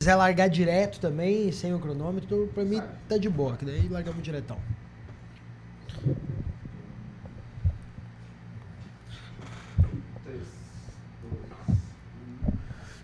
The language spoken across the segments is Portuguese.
quiser largar direto também, sem o cronômetro, pra mim tá de boa, que daí largamos diretão.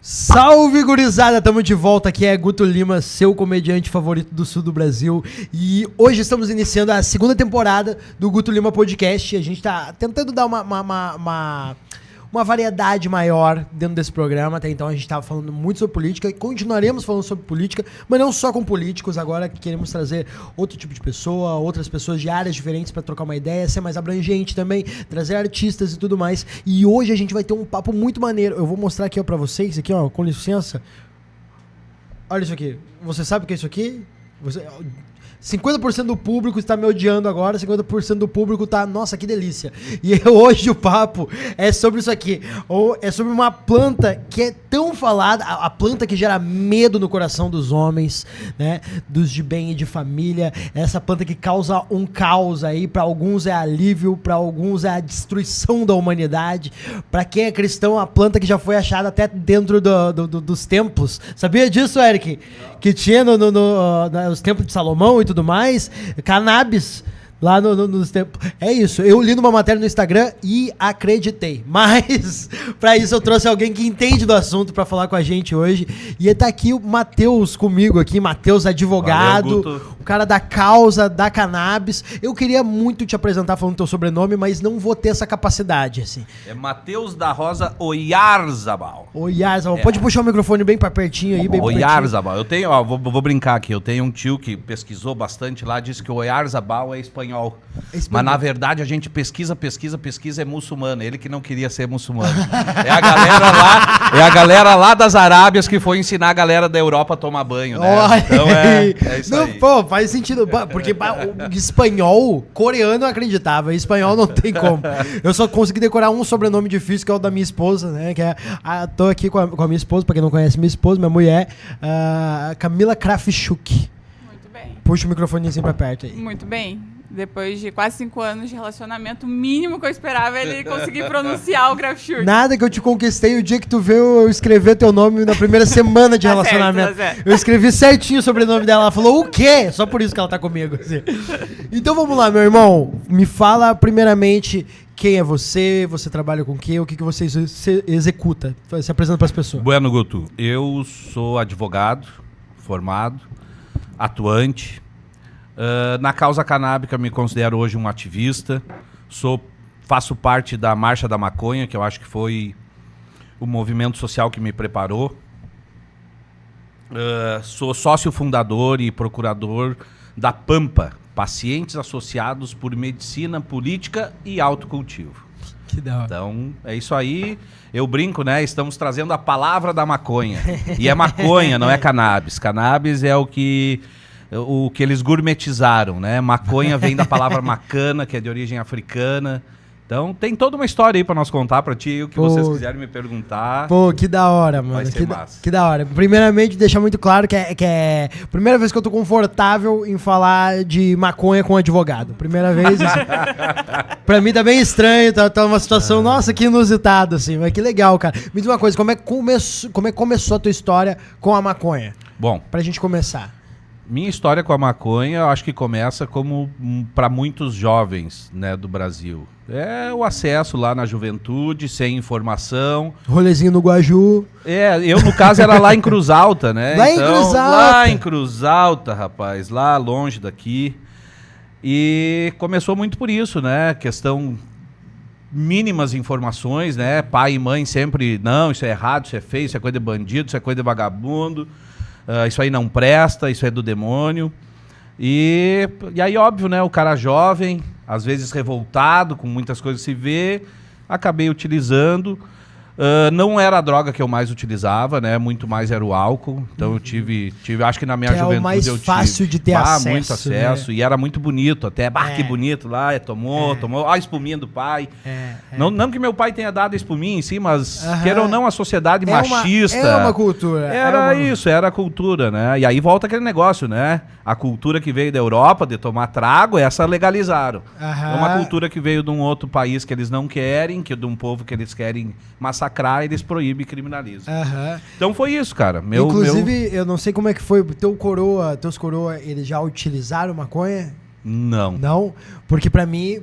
Salve, gurizada! Tamo de volta, aqui é Guto Lima, seu comediante favorito do sul do Brasil. E hoje estamos iniciando a segunda temporada do Guto Lima Podcast. A gente tá tentando dar uma variedade maior dentro desse programa. Até então a gente estava falando muito sobre política e continuaremos falando sobre política, mas não só com políticos. Agora que queremos trazer outro tipo de pessoa, outras pessoas de áreas diferentes para trocar uma ideia, ser mais abrangente também, trazer artistas e tudo mais. E hoje a gente vai ter um papo muito maneiro. Eu vou mostrar aqui para vocês, aqui ó, com licença. Olha isso aqui. Você sabe o que é isso aqui? 50% do público está me odiando agora, 50% do público tá, nossa, que delícia. E hoje o papo é sobre isso aqui. Ou é sobre uma planta que é tão falada, a planta que gera medo no coração dos homens, né? Dos de bem e de família. Essa planta que causa um caos aí, para alguns é alívio, para alguns é a destruição da humanidade. Para quem é cristão, a planta que já foi achada até dentro dos templos. Sabia disso, Eric? Que tinha nos templos de Salomão e tudo mais, cannabis lá nos tempos. É isso, eu li numa matéria no Instagram e acreditei. Mas, pra isso eu trouxe alguém que entende do assunto pra falar com a gente hoje. E tá aqui o Matheus comigo aqui, Matheus advogado, valeu, o cara da causa da cannabis. Eu queria muito te apresentar falando teu sobrenome, mas não vou ter essa capacidade, assim. É Matheus da Rosa Oyarzabal. Oyarzabal. Pode puxar o microfone bem pra pertinho aí, bem pra pertinho. Oyarzabal. Eu tenho, ó, vou brincar aqui. Eu tenho um tio que pesquisou bastante lá, disse que o Oyarzabal é espanhol. Mas na verdade a gente pesquisa, é muçulmano. Ele que não queria ser muçulmano. É a galera lá das Arábias que foi ensinar a galera da Europa a tomar banho, né? Então é isso aí. Pô, faz sentido. Porque o espanhol, coreano eu acreditava. Espanhol não tem como. Eu só consegui decorar um sobrenome difícil, que é o da minha esposa, né? Que é, tô aqui com a minha esposa, pra quem não conhece minha esposa, minha mulher, Camila Krafchuk. Muito bem. Puxa o microfone assim pra perto aí. Muito bem. Depois de quase 5 anos de relacionamento, o mínimo que eu esperava é ele conseguir pronunciar o Krafchuk. Nada que eu te conquistei o dia que tu veio eu escrever teu nome na primeira semana de relacionamento. Certo. Eu escrevi certinho o sobrenome dela. Ela falou, o quê? Só por isso que ela tá comigo. Assim. Então vamos lá, meu irmão. Me fala primeiramente quem é você, você trabalha com o quê, o que você executa. Se apresenta pras pessoas. Bueno, Guto, eu sou advogado, formado, atuante. Na causa canábica me considero hoje um ativista, faço parte da Marcha da Maconha, que eu acho que foi o movimento social que me preparou. Sou sócio fundador e procurador da PAMPA, Pacientes Associados por Medicina, Política e Autocultivo. Que da hora. Então, é isso aí. Eu brinco, né? Estamos trazendo a palavra da maconha. E é maconha, não é cannabis. Cannabis é o que eles gourmetizaram, né? Maconha vem da palavra macana, que é de origem africana. Então, tem toda uma história aí pra nós contar pra ti, o que vocês quiserem me perguntar. Pô, que da hora, mano. Vai ser massa. Que da hora. Primeiramente, deixar muito claro que é a primeira vez que eu tô confortável em falar de maconha com advogado. Primeira vez, assim. Pra mim tá bem estranho, tá uma situação, nossa, que inusitada, assim. Mas que legal, cara. Me diz uma coisa, como é que começou a tua história com a maconha? Bom, pra gente começar. Minha história com a maconha, eu acho que começa como para muitos jovens, né, do Brasil. É o acesso lá na juventude, sem informação. Rolezinho no Guaju. Eu no caso era lá em Cruz Alta, né? Lá em Cruz Alta. Lá em Cruz Alta, rapaz, lá longe daqui. E começou muito por isso, né? Questão mínimas informações, né? Pai e mãe sempre, não, isso é errado, isso é feio, isso é coisa de bandido, isso é coisa de vagabundo. Isso aí não presta, isso é do demônio. E aí, óbvio, né? O cara jovem, às vezes revoltado, com muitas coisas se vê, acabei utilizando. Não era a droga que eu mais utilizava, né? Muito mais era o álcool. Então eu tive acho que na minha juventude é o mais eu fácil tive de ter acesso, muito acesso, né? E era muito bonito, até, que bonito lá, tomou, a espuminha do pai. Não que meu pai tenha dado a espuminha em si, mas queira ou não, a sociedade machista. Era uma cultura. Era a cultura, né? E aí volta aquele negócio, né? A cultura que veio da Europa de tomar trago, essa legalizaram. É uma cultura que veio de um outro país que eles não querem, de um povo que eles querem massacrar. massacrar, eles proíbem e criminalizam. Aham. Então foi isso, cara. Inclusive, eu não sei como é que foi, teus coroa, eles já utilizaram maconha? Não. Não, porque pra mim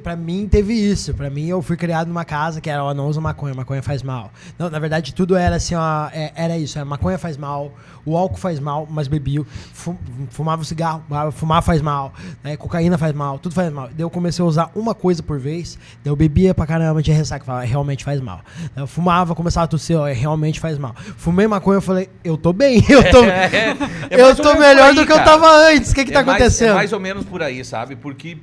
teve isso. Pra mim, eu fui criado numa casa que era, ó, não usa maconha faz mal. Não, na verdade, tudo era assim, ó, era isso, maconha faz mal, o álcool faz mal, mas bebia, fumava cigarro, fumar faz mal, né, cocaína faz mal, tudo faz mal. Daí eu comecei a usar uma coisa por vez, daí eu bebia pra caramba, tinha ressaca, falava, realmente faz mal. Daí eu fumava, começava a tossir, ó, realmente faz mal. Fumei maconha, eu falei, eu tô bem, eu tô melhor do que eu tava antes, o que tá acontecendo? É mais ou menos por aí, sabe? Porque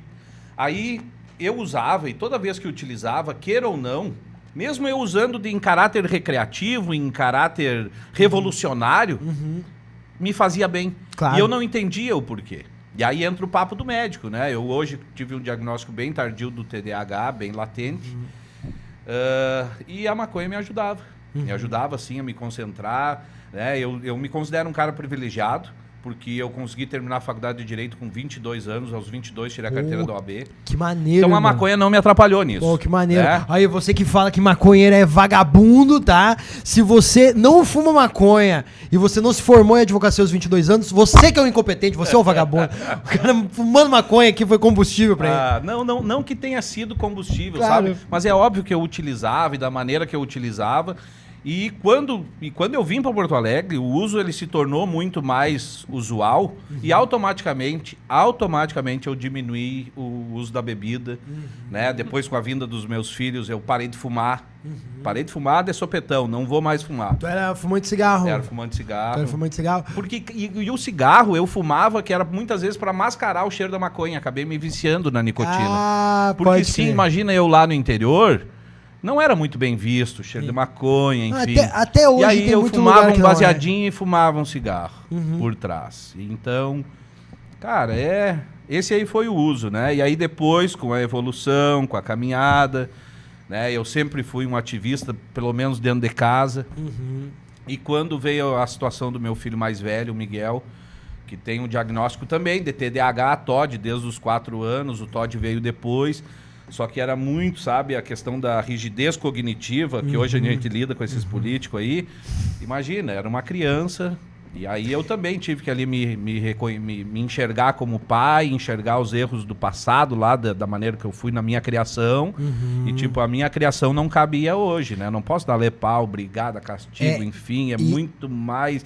aí eu usava, e toda vez que eu utilizava, queira ou não, mesmo eu usando em caráter recreativo, em caráter revolucionário, me fazia bem. Claro. E eu não entendia o porquê. E aí entra o papo do médico, né? Eu hoje tive um diagnóstico bem tardio do TDAH, bem latente. E a maconha me ajudava. Me ajudava, assim, a me concentrar. Né? Eu me considero um cara privilegiado, porque eu consegui terminar a faculdade de Direito com 22 anos, aos 22 tirei a carteira da OAB. Que maneiro, então a mano. maconha não me atrapalhou nisso. Pô, que maneiro. Né? Aí você que fala que maconheiro é vagabundo, tá? Se você não fuma maconha e você não se formou em advocacia aos 22 anos, você que é o incompetente, você é o vagabundo. O cara fumando maconha aqui foi combustível pra ele. Não que tenha sido combustível, Claro. sabe? Mas é óbvio que eu utilizava e da maneira que eu utilizava. E quando eu vim para Porto Alegre, o uso ele se tornou muito mais usual e automaticamente eu diminuí o uso da bebida, né? Depois, com a vinda dos meus filhos, eu parei de fumar. Parei de fumar de sopetão, não vou mais fumar. Tu era fumante de cigarro? Era fumante de cigarro. Tu era fumante de cigarro? Porque, e o cigarro eu fumava, que era muitas vezes para mascarar o cheiro da maconha. Acabei me viciando na nicotina. Ah, Porque pode sim, crer. imagina eu lá no interior, não era muito bem visto, o cheiro de maconha, enfim. Até hoje e aí tem eu muito fumava lugar que um não é. baseadinho e fumava um cigarro por trás. Então, cara, esse aí foi o uso, né? E aí depois, com a evolução, com a caminhada, né? Eu sempre fui um ativista, pelo menos dentro de casa. E quando veio a situação do meu filho mais velho, o Miguel, que tem um diagnóstico também de TDAH, TOD, desde os 4 anos, o TOD veio depois. Só que era muito, sabe, a questão da rigidez cognitiva, que hoje a gente lida com esses políticos aí. Imagina, era uma criança, e aí eu também tive que ali me enxergar como pai, enxergar os erros do passado lá, da maneira que eu fui na minha criação. E tipo, a minha criação não cabia hoje, né? Não posso dar pau, brigar, dar castigo, enfim, muito mais...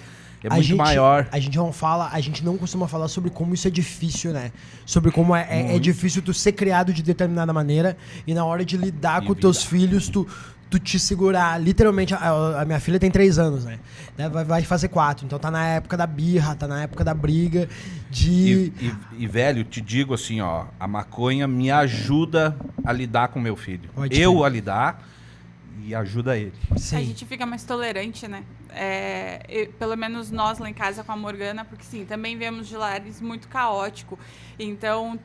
maior. A gente não costuma falar sobre como isso é difícil, né? Sobre como é difícil tu ser criado de determinada maneira e na hora de lidar com teus filhos, tu te segurar. Literalmente, a minha filha tem 3 anos, né? Vai fazer 4. Então tá na época da birra, tá na época da briga, velho, te digo assim, ó, a maconha me ajuda a lidar com meu filho. A lidar e ajuda ele. Sim. A gente fica mais tolerante, né? Pelo menos nós lá em casa com a Morgana, porque sim, também viemos de lares muito caótico. Então,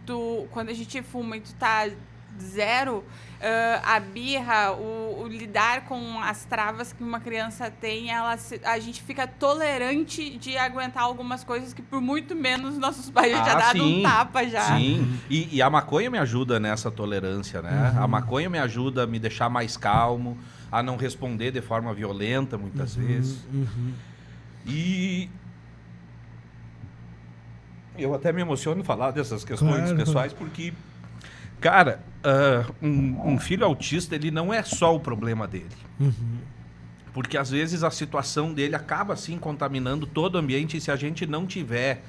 quando a gente fuma e tu tá zero, a birra, o lidar com as travas que uma criança tem, a gente fica tolerante de aguentar algumas coisas que por muito menos nossos pais já dado um tapa já. Sim, e a maconha me ajuda nessa tolerância, né? A maconha me ajuda a me deixar mais calmo, a não responder de forma violenta muitas vezes. E eu até me emociono falar dessas questões pessoais, porque, cara, um filho autista, ele não é só o problema dele. Porque às vezes a situação dele acaba assim contaminando todo o ambiente, e se a gente não tiver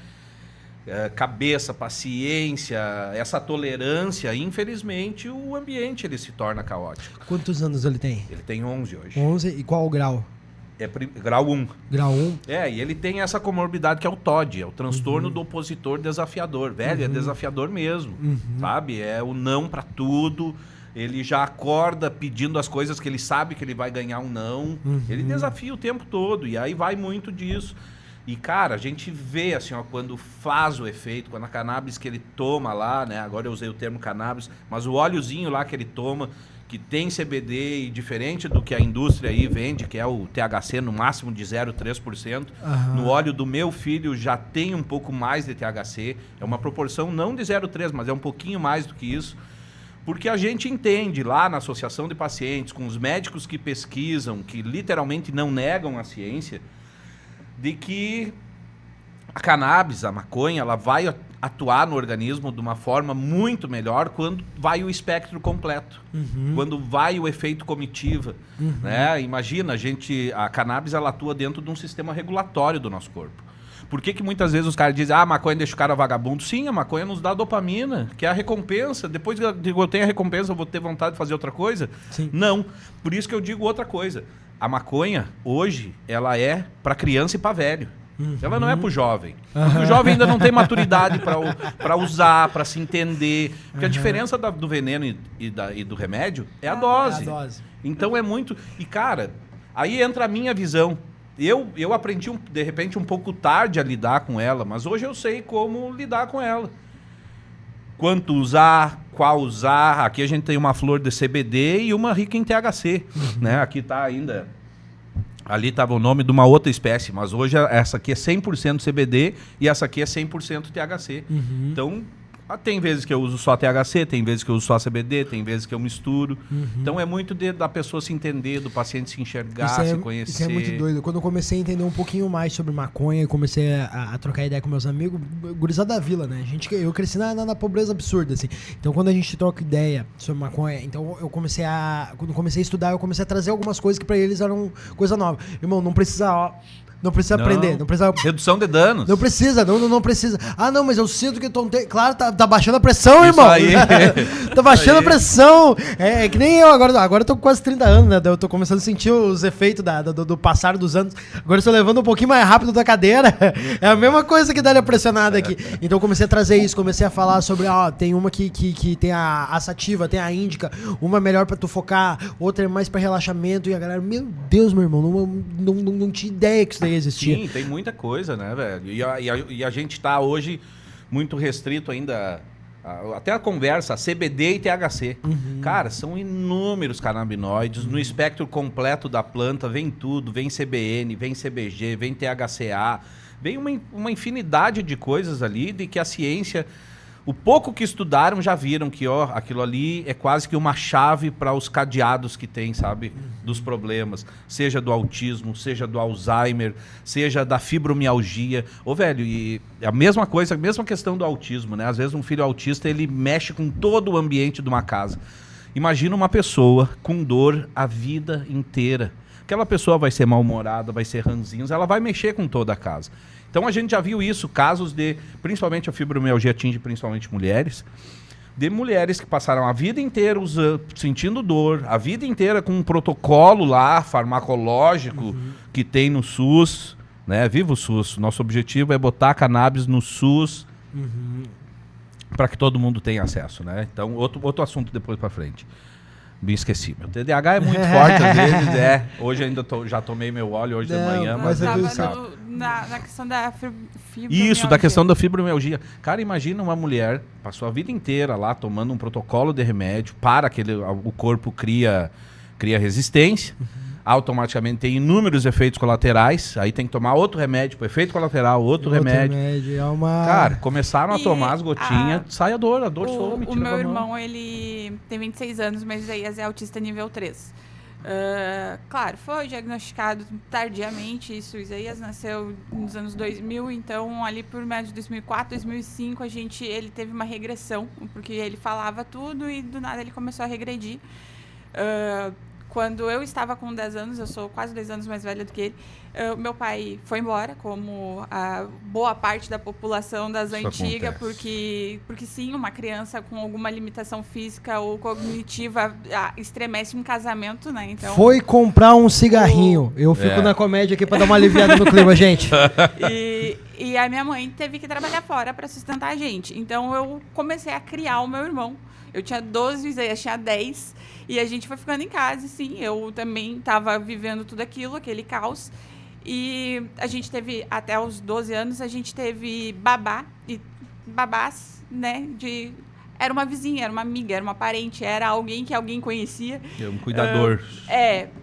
cabeça, paciência, essa tolerância, infelizmente o ambiente ele se torna caótico. Quantos anos ele tem? Ele tem 11 hoje. 11, e qual o grau? É grau 1. Grau 1? E ele tem essa comorbidade que é o TOD, é o transtorno do opositor desafiador. Velho, é desafiador mesmo, sabe? É o não pra tudo. Ele já acorda pedindo as coisas que ele sabe que ele vai ganhar um não. Ele desafia o tempo todo, e aí vai muito disso. E, cara, a gente vê, assim, ó, quando faz o efeito, quando a cannabis que ele toma lá, né? Agora eu usei o termo cannabis, mas o óleozinho lá que ele toma, que tem CBD, e diferente do que a indústria aí vende, que é o THC no máximo de 0,3%, no óleo do meu filho já tem um pouco mais de THC, é uma proporção não de 0,3%, mas é um pouquinho mais do que isso. Porque a gente entende lá na associação de pacientes, com os médicos que pesquisam, que literalmente não negam a ciência, de que a cannabis, a maconha, ela vai atuar no organismo de uma forma muito melhor quando vai o espectro completo, quando vai o efeito comitiva, né? Imagina, a cannabis ela atua dentro de um sistema regulatório do nosso corpo. Por que muitas vezes os caras dizem, a maconha deixa o cara vagabundo? Sim, a maconha nos dá dopamina, que é a recompensa. Depois que eu tenho a recompensa, eu vou ter vontade de fazer outra coisa? Sim. Não. Por isso que eu digo outra coisa. A maconha, hoje, ela é para criança e para velho. Ela não é pro jovem. Porque o jovem ainda não tem maturidade para usar, para se entender. Porque a diferença do veneno e do remédio é a dose. É a dose. Então é muito... E, cara, aí entra a minha visão. Eu aprendi, de repente, um pouco tarde a lidar com ela, mas hoje eu sei como lidar com ela. Quanto usar, qual usar. Aqui a gente tem uma flor de CBD e uma rica em THC. Né? Aqui tá ainda... Ali estava o nome de uma outra espécie, mas hoje essa aqui é 100% CBD e essa aqui é 100% THC. Então, tem vezes que eu uso só THC, tem vezes que eu uso só CBD, tem vezes que eu misturo. Então, é muito da pessoa se entender, do paciente se enxergar, se conhecer. Isso é muito doido. Quando eu comecei a entender um pouquinho mais sobre maconha e comecei a trocar ideia com meus amigos, gurizada da vila, né? Eu cresci na pobreza absurda, assim. Então, quando a gente troca ideia sobre maconha, então quando comecei a estudar, eu comecei a trazer algumas coisas que pra eles eram coisa nova. Irmão, não precisa aprender, não precisa... Redução de danos. Não precisa, não precisa. Ah, não, mas eu sinto que claro, tá baixando a pressão, Isso irmão. Aí. Tá baixando a pressão. É que nem eu agora eu tô com quase 30 anos, né? Eu tô começando a sentir os efeitos do passar dos anos. Agora eu tô levando um pouquinho mais rápido da cadeira. É a mesma coisa que dá a pressionada aqui. Então eu comecei a trazer isso, comecei a falar sobre, tem uma que tem a sativa, tem a índica, uma melhor pra tu focar, outra é mais pra relaxamento. E a galera, meu Deus, meu irmão, não tinha ideia que isso daí existia. Sim, tem muita coisa, né, velho? E a gente tá hoje muito restrito ainda, até a conversa, CBD e THC. Cara, são inúmeros canabinoides, no espectro completo da planta, vem tudo, vem CBN, vem CBG, vem THCA, vem uma infinidade de coisas ali, de que a ciência... O pouco que estudaram já viram que aquilo ali é quase que uma chave para os cadeados que tem, sabe? Dos problemas. Seja do autismo, seja do Alzheimer, seja da fibromialgia. Velho, e é a mesma coisa, a mesma questão do autismo, né? Às vezes um filho autista, ele mexe com todo o ambiente de uma casa. Imagina uma pessoa com dor a vida inteira. Aquela pessoa vai ser mal-humorada, vai ser ranzinhos, ela vai mexer com toda a casa. Então a gente já viu isso, casos de, principalmente a fibromialgia atinge principalmente mulheres, de mulheres que passaram a vida inteira sentindo dor, a vida inteira com um protocolo lá, farmacológico, que tem no SUS, né? Viva o SUS! Nosso objetivo é botar cannabis no SUS para que todo mundo tenha acesso, né? Então, outro assunto depois para frente. Me esqueci. Meu TDAH é muito forte às vezes, Hoje ainda já tomei meu óleo hoje de manhã, mas eu estava na questão da fibromialgia. Isso, da questão da fibromialgia. Cara, imagina uma mulher, passou a vida inteira lá tomando um protocolo de remédio para que o corpo cria resistência. Automaticamente tem inúmeros efeitos colaterais, aí tem que tomar outro remédio para efeito colateral, outro remédio. Cara, começaram a tomar as gotinhas, sai a dor some. O meu irmão, ele tem 26 anos, mas aí é autista nível 3. Claro, foi diagnosticado tardiamente, isso, Isaías nasceu nos anos 2000, então ali por médio de 2004, 2005, ele teve uma regressão, porque ele falava tudo e do nada ele começou a regredir. Quando eu estava com 10 anos, eu sou quase 10 anos mais velha do que ele, meu pai foi embora, como a boa parte da população das antigas, porque sim, uma criança com alguma limitação física ou cognitiva estremece um casamento, né? Então, foi comprar um cigarrinho. Eu fico na comédia aqui para dar uma aliviada no clima, gente. E a minha mãe teve que trabalhar fora para sustentar a gente. Então eu comecei a criar o meu irmão. Eu tinha 12, o Isaías tinha 10, e a gente foi ficando em casa, sim. Eu também estava vivendo tudo aquilo, aquele caos. E a gente teve, até os 12 anos, a gente teve babás, né? Era uma vizinha, era uma amiga, era uma parente, era alguém que alguém conhecia. Um cuidador.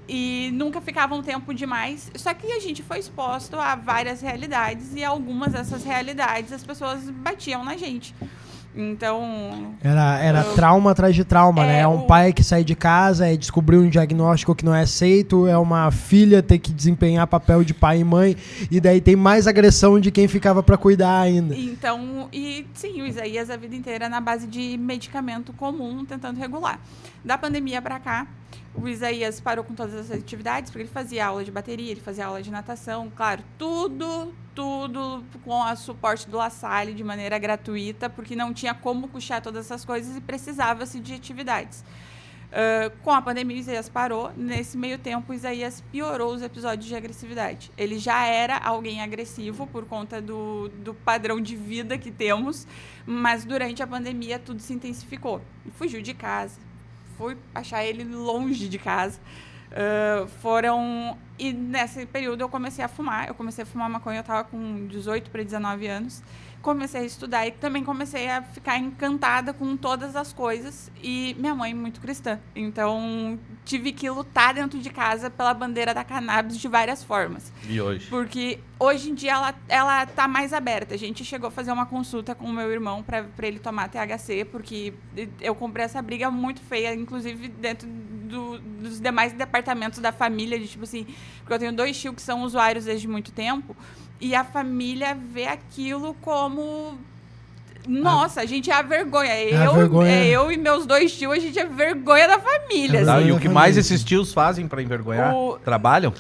E nunca ficava um tempo demais. Só que a gente foi exposto a várias realidades, e algumas dessas realidades as pessoas batiam na gente. Então... Era trauma atrás de trauma, né? É um pai que sai de casa, descobriu um diagnóstico que não é aceito, é uma filha ter que desempenhar papel de pai e mãe, e daí tem mais agressão de quem ficava pra cuidar ainda. Então, sim, o Isaías a vida inteira na base de medicamento comum, tentando regular. Da pandemia pra cá, o Isaías parou com todas as atividades, porque ele fazia aula de bateria, ele fazia aula de natação, claro, tudo com o suporte do La Salle de maneira gratuita, porque não tinha como puxar todas essas coisas e precisava-se de atividades. Com a pandemia, o Isaías parou. Nesse meio tempo, o Isaías piorou os episódios de agressividade. Ele já era alguém agressivo por conta do padrão de vida que temos, mas durante a pandemia tudo se intensificou. Fugiu de casa, fui achar ele longe de casa. E nesse período eu comecei a fumar. Eu comecei a fumar maconha, eu estava com 18 para 19 anos. Comecei a estudar e também comecei a ficar encantada com todas as coisas. E minha mãe muito cristã. Então, tive que lutar dentro de casa pela bandeira da cannabis de várias formas. E hoje? Porque hoje em dia ela tá mais aberta. A gente chegou a fazer uma consulta com o meu irmão para ele tomar THC, porque eu comprei essa briga muito feia, inclusive dentro dos demais departamentos da família, de tipo assim, porque eu tenho 2 tios que são usuários desde muito tempo, e a família vê aquilo como... Nossa, a gente é a vergonha. Eu e meus 2 tios, a gente é vergonha da família. E o que mais esses tios fazem pra envergonhar? Trabalham?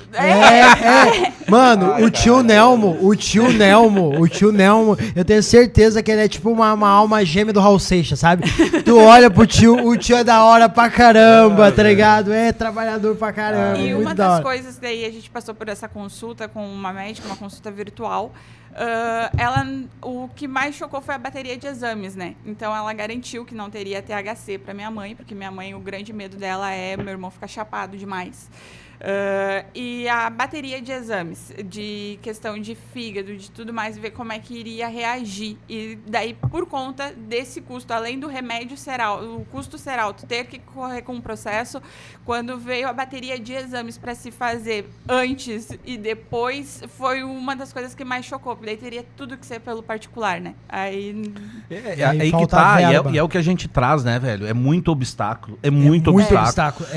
Mano, o tio Nelmo, eu tenho certeza que ele é tipo uma alma gêmea do Raul Seixas, sabe? Tu olha pro tio, o tio é da hora pra caramba, tá ligado? É trabalhador pra caramba. E muito uma das coisas, daí a gente passou por essa consulta com uma médica, uma consulta virtual. O que mais chocou foi a bateria de exames, né? Então ela garantiu que não teria THC para minha mãe, porque minha mãe, o grande medo dela é meu irmão ficar chapado demais. E a bateria de exames, de questão de fígado, de tudo mais, ver como é que iria reagir. E daí, por conta desse custo, além do remédio ser alto, o custo ser alto, ter que correr com o processo, quando veio a bateria de exames para se fazer antes e depois, foi uma das coisas que mais chocou, porque daí teria tudo que ser pelo particular, né? Aí que tá, e é o que a gente traz, né, velho? É muito obstáculo, muito obstáculo.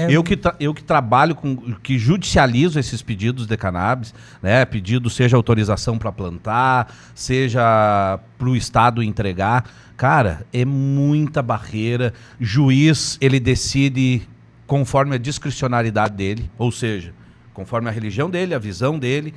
Eu que trabalho que judicializo esses pedidos de cannabis, né? Pedido seja autorização para plantar, seja para o Estado entregar. Cara, é muita barreira. Juiz, ele decide conforme a discricionariedade dele, ou seja, conforme a religião dele, a visão dele.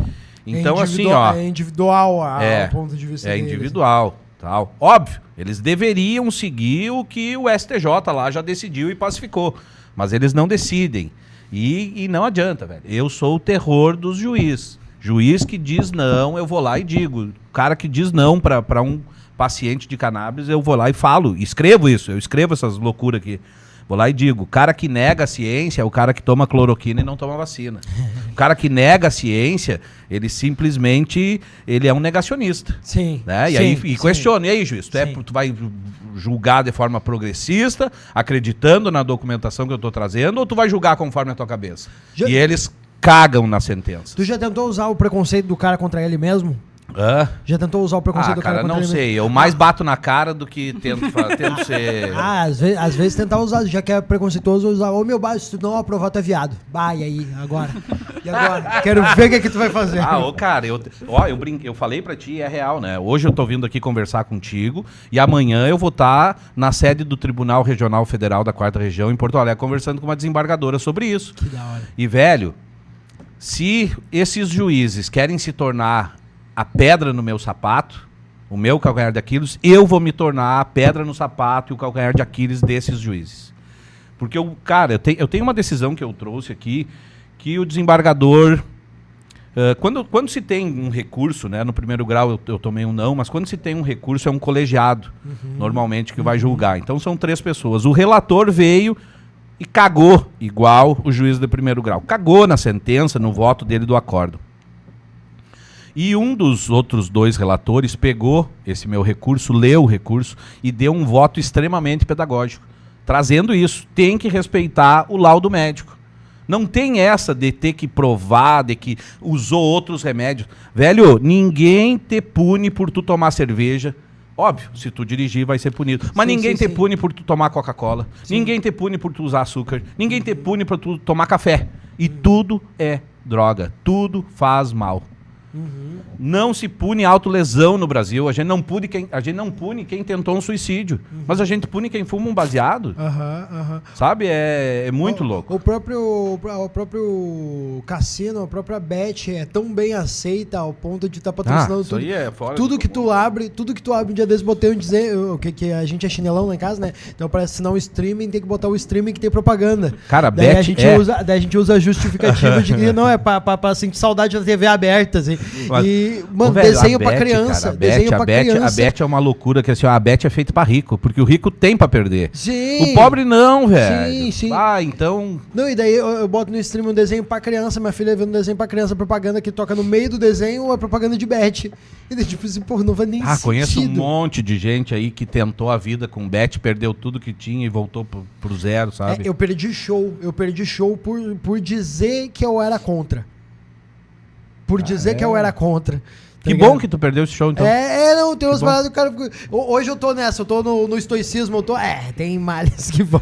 Então, é individual o ponto de vista deles. Individual. Tal. Óbvio, eles deveriam seguir o que o STJ lá já decidiu e pacificou. Mas eles não decidem. E não adianta, velho. Eu sou o terror dos juízes. Juiz que diz não, eu vou lá e digo. O cara que diz não para um paciente de cannabis, eu vou lá e falo. Escrevo isso, eu escrevo essas loucuras aqui. Vou lá e digo. O cara que nega a ciência é o cara que toma cloroquina e não toma vacina. O cara que nega a ciência, ele simplesmente ele é um negacionista. Sim. Né? E questiona. E aí, juiz, tu vai julgar de forma progressista, acreditando na documentação que eu estou trazendo, ou tu vai julgar conforme a tua cabeça? E eles cagam na sentença. Tu já tentou usar o preconceito do cara contra ele mesmo? Já tentou usar o preconceito do cara contra ele mesmo? Não sei. Eu mais bato na cara do que tento ser... Às vezes tentar usar, já que é preconceituoso, usar, meu bairro, se tu não aprovar, tu é viado. E aí, agora? E agora? Quero ver o que tu vai fazer. Cara, eu falei pra ti, é real, né? Hoje eu tô vindo aqui conversar contigo e amanhã eu vou estar na sede do Tribunal Regional Federal da 4ª Região, em Porto Alegre, conversando com uma desembargadora sobre isso. Que da hora. E, velho, se esses juízes querem se tornar a pedra no meu sapato, o meu calcanhar de Aquiles, eu vou me tornar a pedra no sapato e o calcanhar de Aquiles desses juízes. Porque, eu tenho uma decisão que eu trouxe aqui, que o desembargador... Quando se tem um recurso, né, no primeiro grau eu tomei um não, mas quando se tem um recurso é um colegiado, normalmente, que vai julgar. Então são 3 pessoas. O relator veio e cagou, igual o juiz de primeiro grau. Cagou na sentença, no voto dele do acórdão. E um dos outros 2 relatores pegou esse meu recurso, leu o recurso e deu um voto extremamente pedagógico, trazendo isso. Tem que respeitar o laudo médico. Não tem essa de ter que provar, de que usou outros remédios. Velho, ninguém te pune por tu tomar cerveja, Óbvio, se tu dirigir vai ser punido. Mas Sim, ninguém sim, te sim. pune por tu tomar Coca-Cola. Sim. Ninguém te pune por tu usar açúcar. Ninguém te pune por tu tomar café. E tudo é droga. Tudo faz mal. Não se pune autolesão no Brasil. A gente não pune quem tentou um suicídio. Mas a gente pune quem fuma um baseado. Sabe? É muito louco. O próprio cassino, a própria bet é tão bem aceita ao ponto de estar patrocinando isso tudo. aí é fora Tudo do que tu abre um dia desses, botei um dizer que a gente é chinelão lá em casa, né? Então para assinar um streaming tem que botar o streaming que tem propaganda. Cara, daí bet daí a gente usa a justificativa de que não é pra sentir saudade da TV aberta, assim. Mas, E, mano, velho, desenho a pra Bet, criança. cara, Desenho pra a criança. Bet é uma loucura, que assim, ó, a Bet é feita pra rico, porque o rico tem pra perder. Sim. O pobre não, velho. Sim, sim. Ah, então... Não, e daí eu boto no stream um desenho pra criança, minha filha vendo um desenho pra criança, propaganda que toca no meio do desenho, é propaganda de Bet. E daí, tipo assim, pô, não vai nem sentido. Conheço um monte de gente aí que tentou a vida com Bet, perdeu tudo que tinha e voltou pro zero, sabe? Eu perdi show por dizer que eu era contra. Por dizer que eu era contra. Que bom que tu perdeu esse show, então. Não, tem umas paradas que o cara... Hoje eu tô nessa, eu tô no estoicismo, tem males que vão...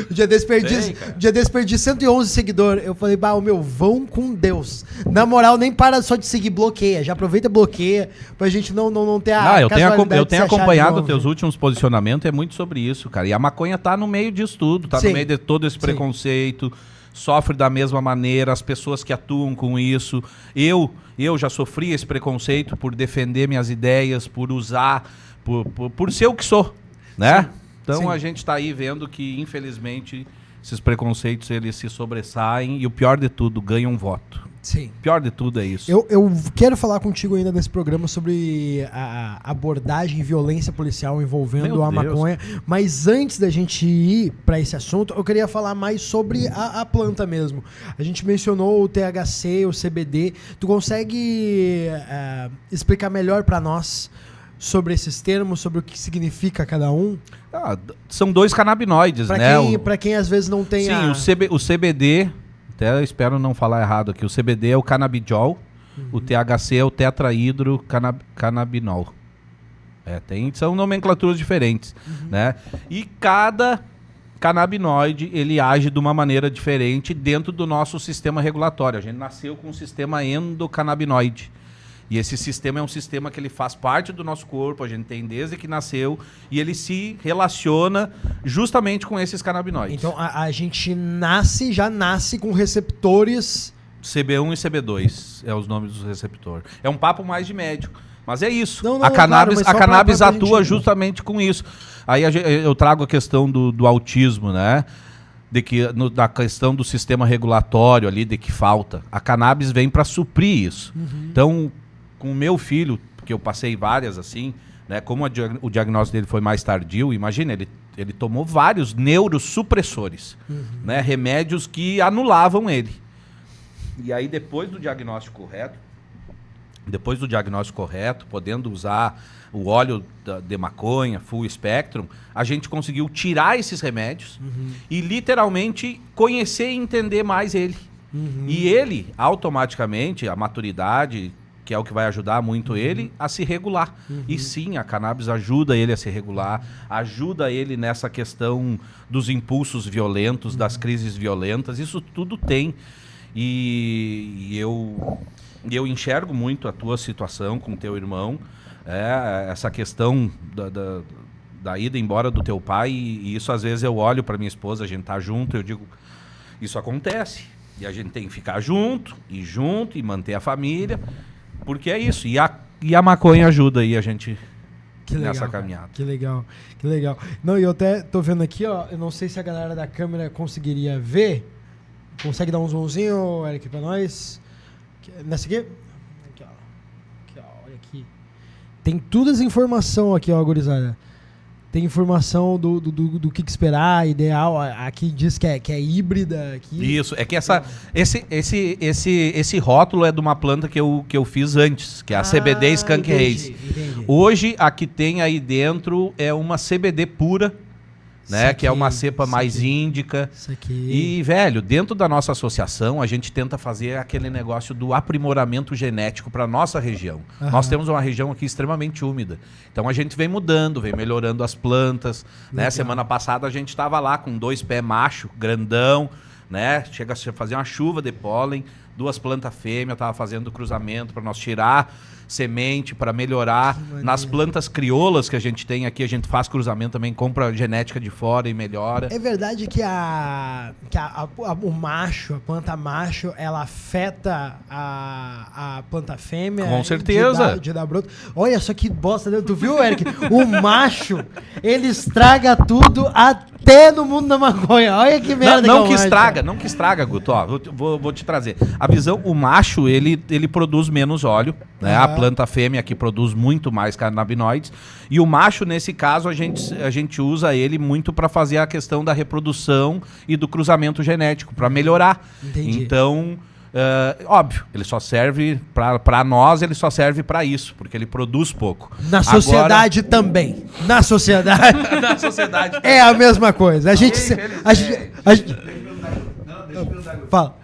O dia desse perdi 111 seguidores. Eu falei, vão com Deus. Na moral, nem para só de seguir, bloqueia. Já aproveita e bloqueia, pra gente não ter a eu tenho de se acompanhado achar de teus novo. últimos posicionamentos, é muito sobre isso, cara. E a maconha tá no meio disso tudo, tá Sim. no meio de todo esse preconceito, sofre da mesma maneira, as pessoas que atuam com isso. Eu já sofri esse preconceito por defender minhas ideias, por usar, por ser o que sou, né? Sim. Então Sim. a gente tá aí vendo que, infelizmente, esses preconceitos, eles se sobressaem e o pior de tudo, ganham um voto. Sim. O pior de tudo é isso. Eu quero falar contigo ainda nesse programa sobre a abordagem e violência policial envolvendo Meu a Deus. maconha, mas antes da gente ir para esse assunto, eu queria falar mais sobre a planta mesmo. A gente mencionou o THC, o CBD. Tu consegue explicar melhor para nós sobre esses termos, sobre o que significa cada um? São dois canabinoides, né? Para quem às vezes não tem o CBD, até espero não falar errado aqui, o CBD é o canabidiol, o THC é o tetrahidrocannabinol. São nomenclaturas diferentes, né? E cada canabinoide, ele age de uma maneira diferente dentro do nosso sistema regulatório. A gente nasceu com um sistema endocannabinoide. E esse sistema é um sistema que ele faz parte do nosso corpo, a gente tem desde que nasceu, e ele se relaciona justamente com esses canabinoides. Então a gente já nasce com receptores... CB1 e CB2 é os nomes dos receptores. É um papo mais de médico, mas é isso. Não, a cannabis, claro, a cannabis pra atua gente... justamente com isso. Aí eu trago a questão do autismo, né? Da questão do sistema regulatório ali, de que falta. A cannabis vem para suprir isso. Então, com o meu filho, porque eu passei várias assim, né? Como o diagnóstico dele foi mais tardio, imagina, ele tomou vários neurosupressores, né? Remédios que anulavam ele. E aí, depois do diagnóstico correto, podendo usar o óleo de maconha, full spectrum, a gente conseguiu tirar esses remédios e literalmente conhecer e entender mais ele. E ele, automaticamente, a maturidade, que é o que vai ajudar muito ele a se regular. E sim, a cannabis ajuda ele a se regular, ajuda ele nessa questão dos impulsos violentos, das crises violentas, isso tudo tem. E eu enxergo muito a tua situação com teu irmão, essa questão da ida embora do teu pai, e isso às vezes eu olho para minha esposa, a gente tá junto, eu digo, isso acontece, e a gente tem que ficar junto, e manter a família, porque é isso, e a maconha ajuda aí a gente nessa caminhada. Que legal. Não, e eu até tô vendo aqui, ó, eu não sei se a galera da câmera conseguiria ver. Consegue dar um zoomzinho, Eric, pra nós? Nessa aqui? Aqui, ó, olha aqui. Tem todas as informações aqui, ó, gurizada. Tem informação do que esperar, ideal. Aqui diz que é híbrida. Aqui. Isso, é que esse rótulo é de uma planta que eu fiz antes, que é a CBD Skunk Haze. Entendi. Hoje, a que tem aí dentro é uma CBD pura, né? Isso Que é uma aqui, cepa isso mais aqui. índica. Isso aqui. E, velho, dentro da nossa associação, a gente tenta fazer aquele negócio do aprimoramento genético para nossa região. Aham. Nós temos uma região aqui extremamente úmida. Então a gente vem mudando, vem melhorando as plantas. Né? Legal. Semana passada a gente estava lá com 2 pés macho, grandão, né? Chega a fazer uma chuva de pólen, 2 plantas fêmea, estava fazendo cruzamento para nós tirar semente, para melhorar. Nas plantas crioulas que a gente tem aqui, a gente faz cruzamento também, compra genética de fora e melhora. É verdade que o macho, a planta macho, ela afeta a planta fêmea? Com certeza. De dar broto. Olha só que bosta, né? Tu viu, Eric? O macho, ele estraga tudo até no mundo da maconha. Olha que merda Não é que o macho. estraga, não que estraga, Guto. Ó, vou te trazer. A visão, o macho, ele produz menos óleo, né? A planta fêmea que produz muito mais canabinoides. E o macho, nesse caso, a gente usa ele muito para fazer a questão da reprodução e do cruzamento genético, para melhorar. Entendi. Então, óbvio, ele só serve para nós, ele só serve para isso, porque ele produz pouco. Na sociedade também. Na sociedade. Na sociedade. É a mesma coisa. A gente. A gente Deixa eu perguntar, Guto. fala.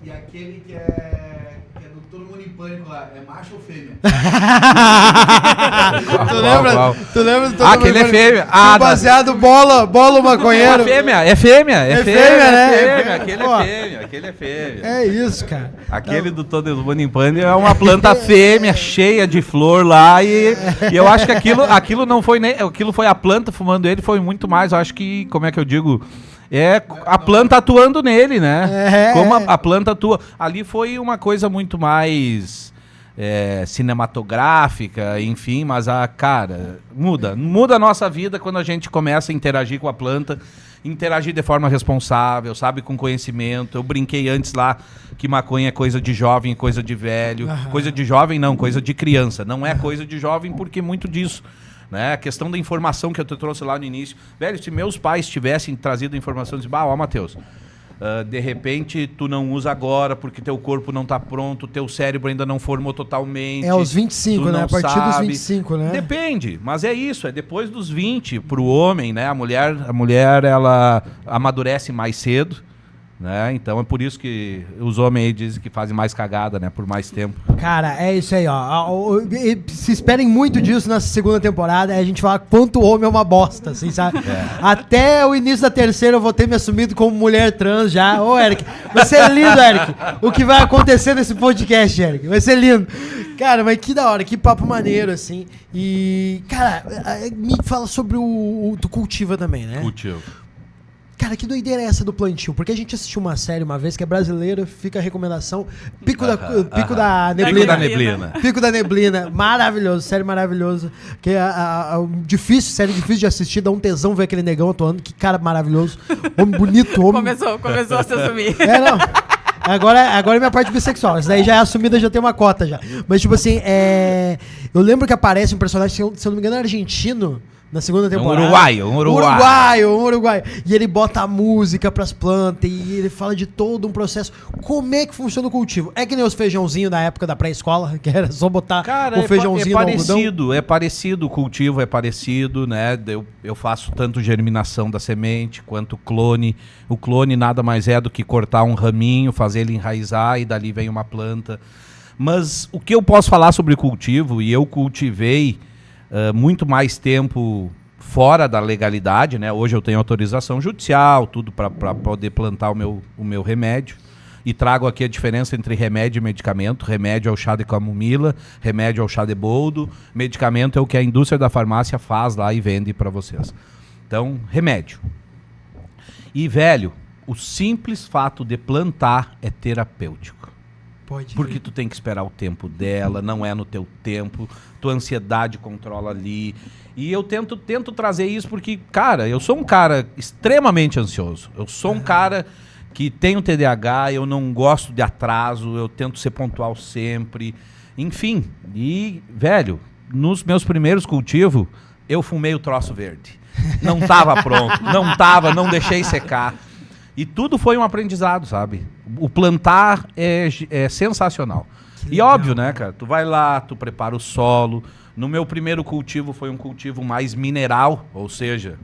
E aquele que é do Todo Mundo em Pânico lá, é macho ou fêmea? Tu lembra do Aquele é fêmea. Ah, baseado bola maconheiro. É fêmea, É fêmea, né? Aquele Pô. é fêmea, aquele é fêmea. É isso, cara. Aquele do Todo Mundo em Pânico é uma planta fêmea, cheia de flor lá e eu acho que aquilo não foi nem... Aquilo foi a planta fumando ele, foi muito mais, eu acho que, como é que eu digo... É a planta atuando nele, né? Como a planta atua. Ali foi uma coisa muito mais cinematográfica, enfim, mas cara, muda a nossa vida quando a gente começa a interagir com a planta, interagir de forma responsável, sabe, com conhecimento. Eu brinquei antes lá que maconha é coisa de jovem, coisa de velho. Coisa de jovem não, coisa de criança. Não é coisa de jovem porque muito disso. Né? A questão da informação que eu te trouxe lá no início. Velho, se meus pais tivessem trazido a informação de Matheus, de repente tu não usa agora porque teu corpo não tá pronto, teu cérebro ainda não formou totalmente. É aos 25, né? A partir dos 25, né? Depende, mas é isso, é depois dos 20 pro homem, né? A mulher ela amadurece mais cedo. Né? Então é por isso que os homens aí dizem que fazem mais cagada, né? Por mais tempo. Cara, é isso aí, ó. Se esperem muito disso nessa segunda temporada. A gente fala quanto o homem é uma bosta, assim, sabe? Até o início da terceira eu vou ter me assumido como mulher trans já. Ô, Eric, vai ser lindo, Eric. O que vai acontecer nesse podcast, Eric. Vai ser lindo. Cara, mas que da hora, que papo maneiro, assim. E, cara, me fala sobre tu cultiva também, né? Cultivo. Cara, que doideira é essa do plantio? Porque a gente assistiu uma série uma vez que é brasileira, fica a recomendação. Pico da Neblina. Pico da Neblina. Maravilhoso, série maravilhosa. Que série difícil de assistir, dá um tesão ver aquele negão atuando. Que cara maravilhoso. Homem bonito, homem. Começou a se assumir. Não. Agora é minha parte bissexual. Isso daí já é assumida, já tem uma cota já. Mas, tipo assim, eu lembro que aparece um personagem, se eu não me engano, é argentino. Na segunda temporada. Um uruguaio. E ele bota a música pras plantas e ele fala de todo um processo. Como é que funciona o cultivo? É que nem os feijãozinhos da época da pré-escola, que era só botar o feijãozinho no algodão? É parecido, o cultivo é parecido, né? Eu faço tanto germinação da semente quanto clone. O clone nada mais é do que cortar um raminho, fazer ele enraizar e dali vem uma planta. Mas o que eu posso falar sobre cultivo, e eu cultivei muito mais tempo fora da legalidade, né? Hoje eu tenho autorização judicial, tudo para poder plantar o meu remédio. E trago aqui a diferença entre remédio e medicamento. Remédio é o chá de camomila, remédio é o chá de boldo, medicamento é o que a indústria da farmácia faz lá e vende para vocês. Então, remédio. E, velho, o simples fato de plantar é terapêutico. Porque tu tem que esperar o tempo dela, não é no teu tempo, tua ansiedade controla ali. E eu tento trazer isso porque, cara, eu sou um cara extremamente ansioso. Eu sou um cara que tem TDAH, eu não gosto de atraso, eu tento ser pontual sempre. Enfim, e, velho, nos meus primeiros cultivos, eu fumei o troço verde. Não tava pronto, não deixei secar. E tudo foi um aprendizado, sabe? O plantar é sensacional. E óbvio, né, cara? Tu vai lá, tu prepara o solo. No meu primeiro cultivo foi um cultivo mais mineral, ou seja,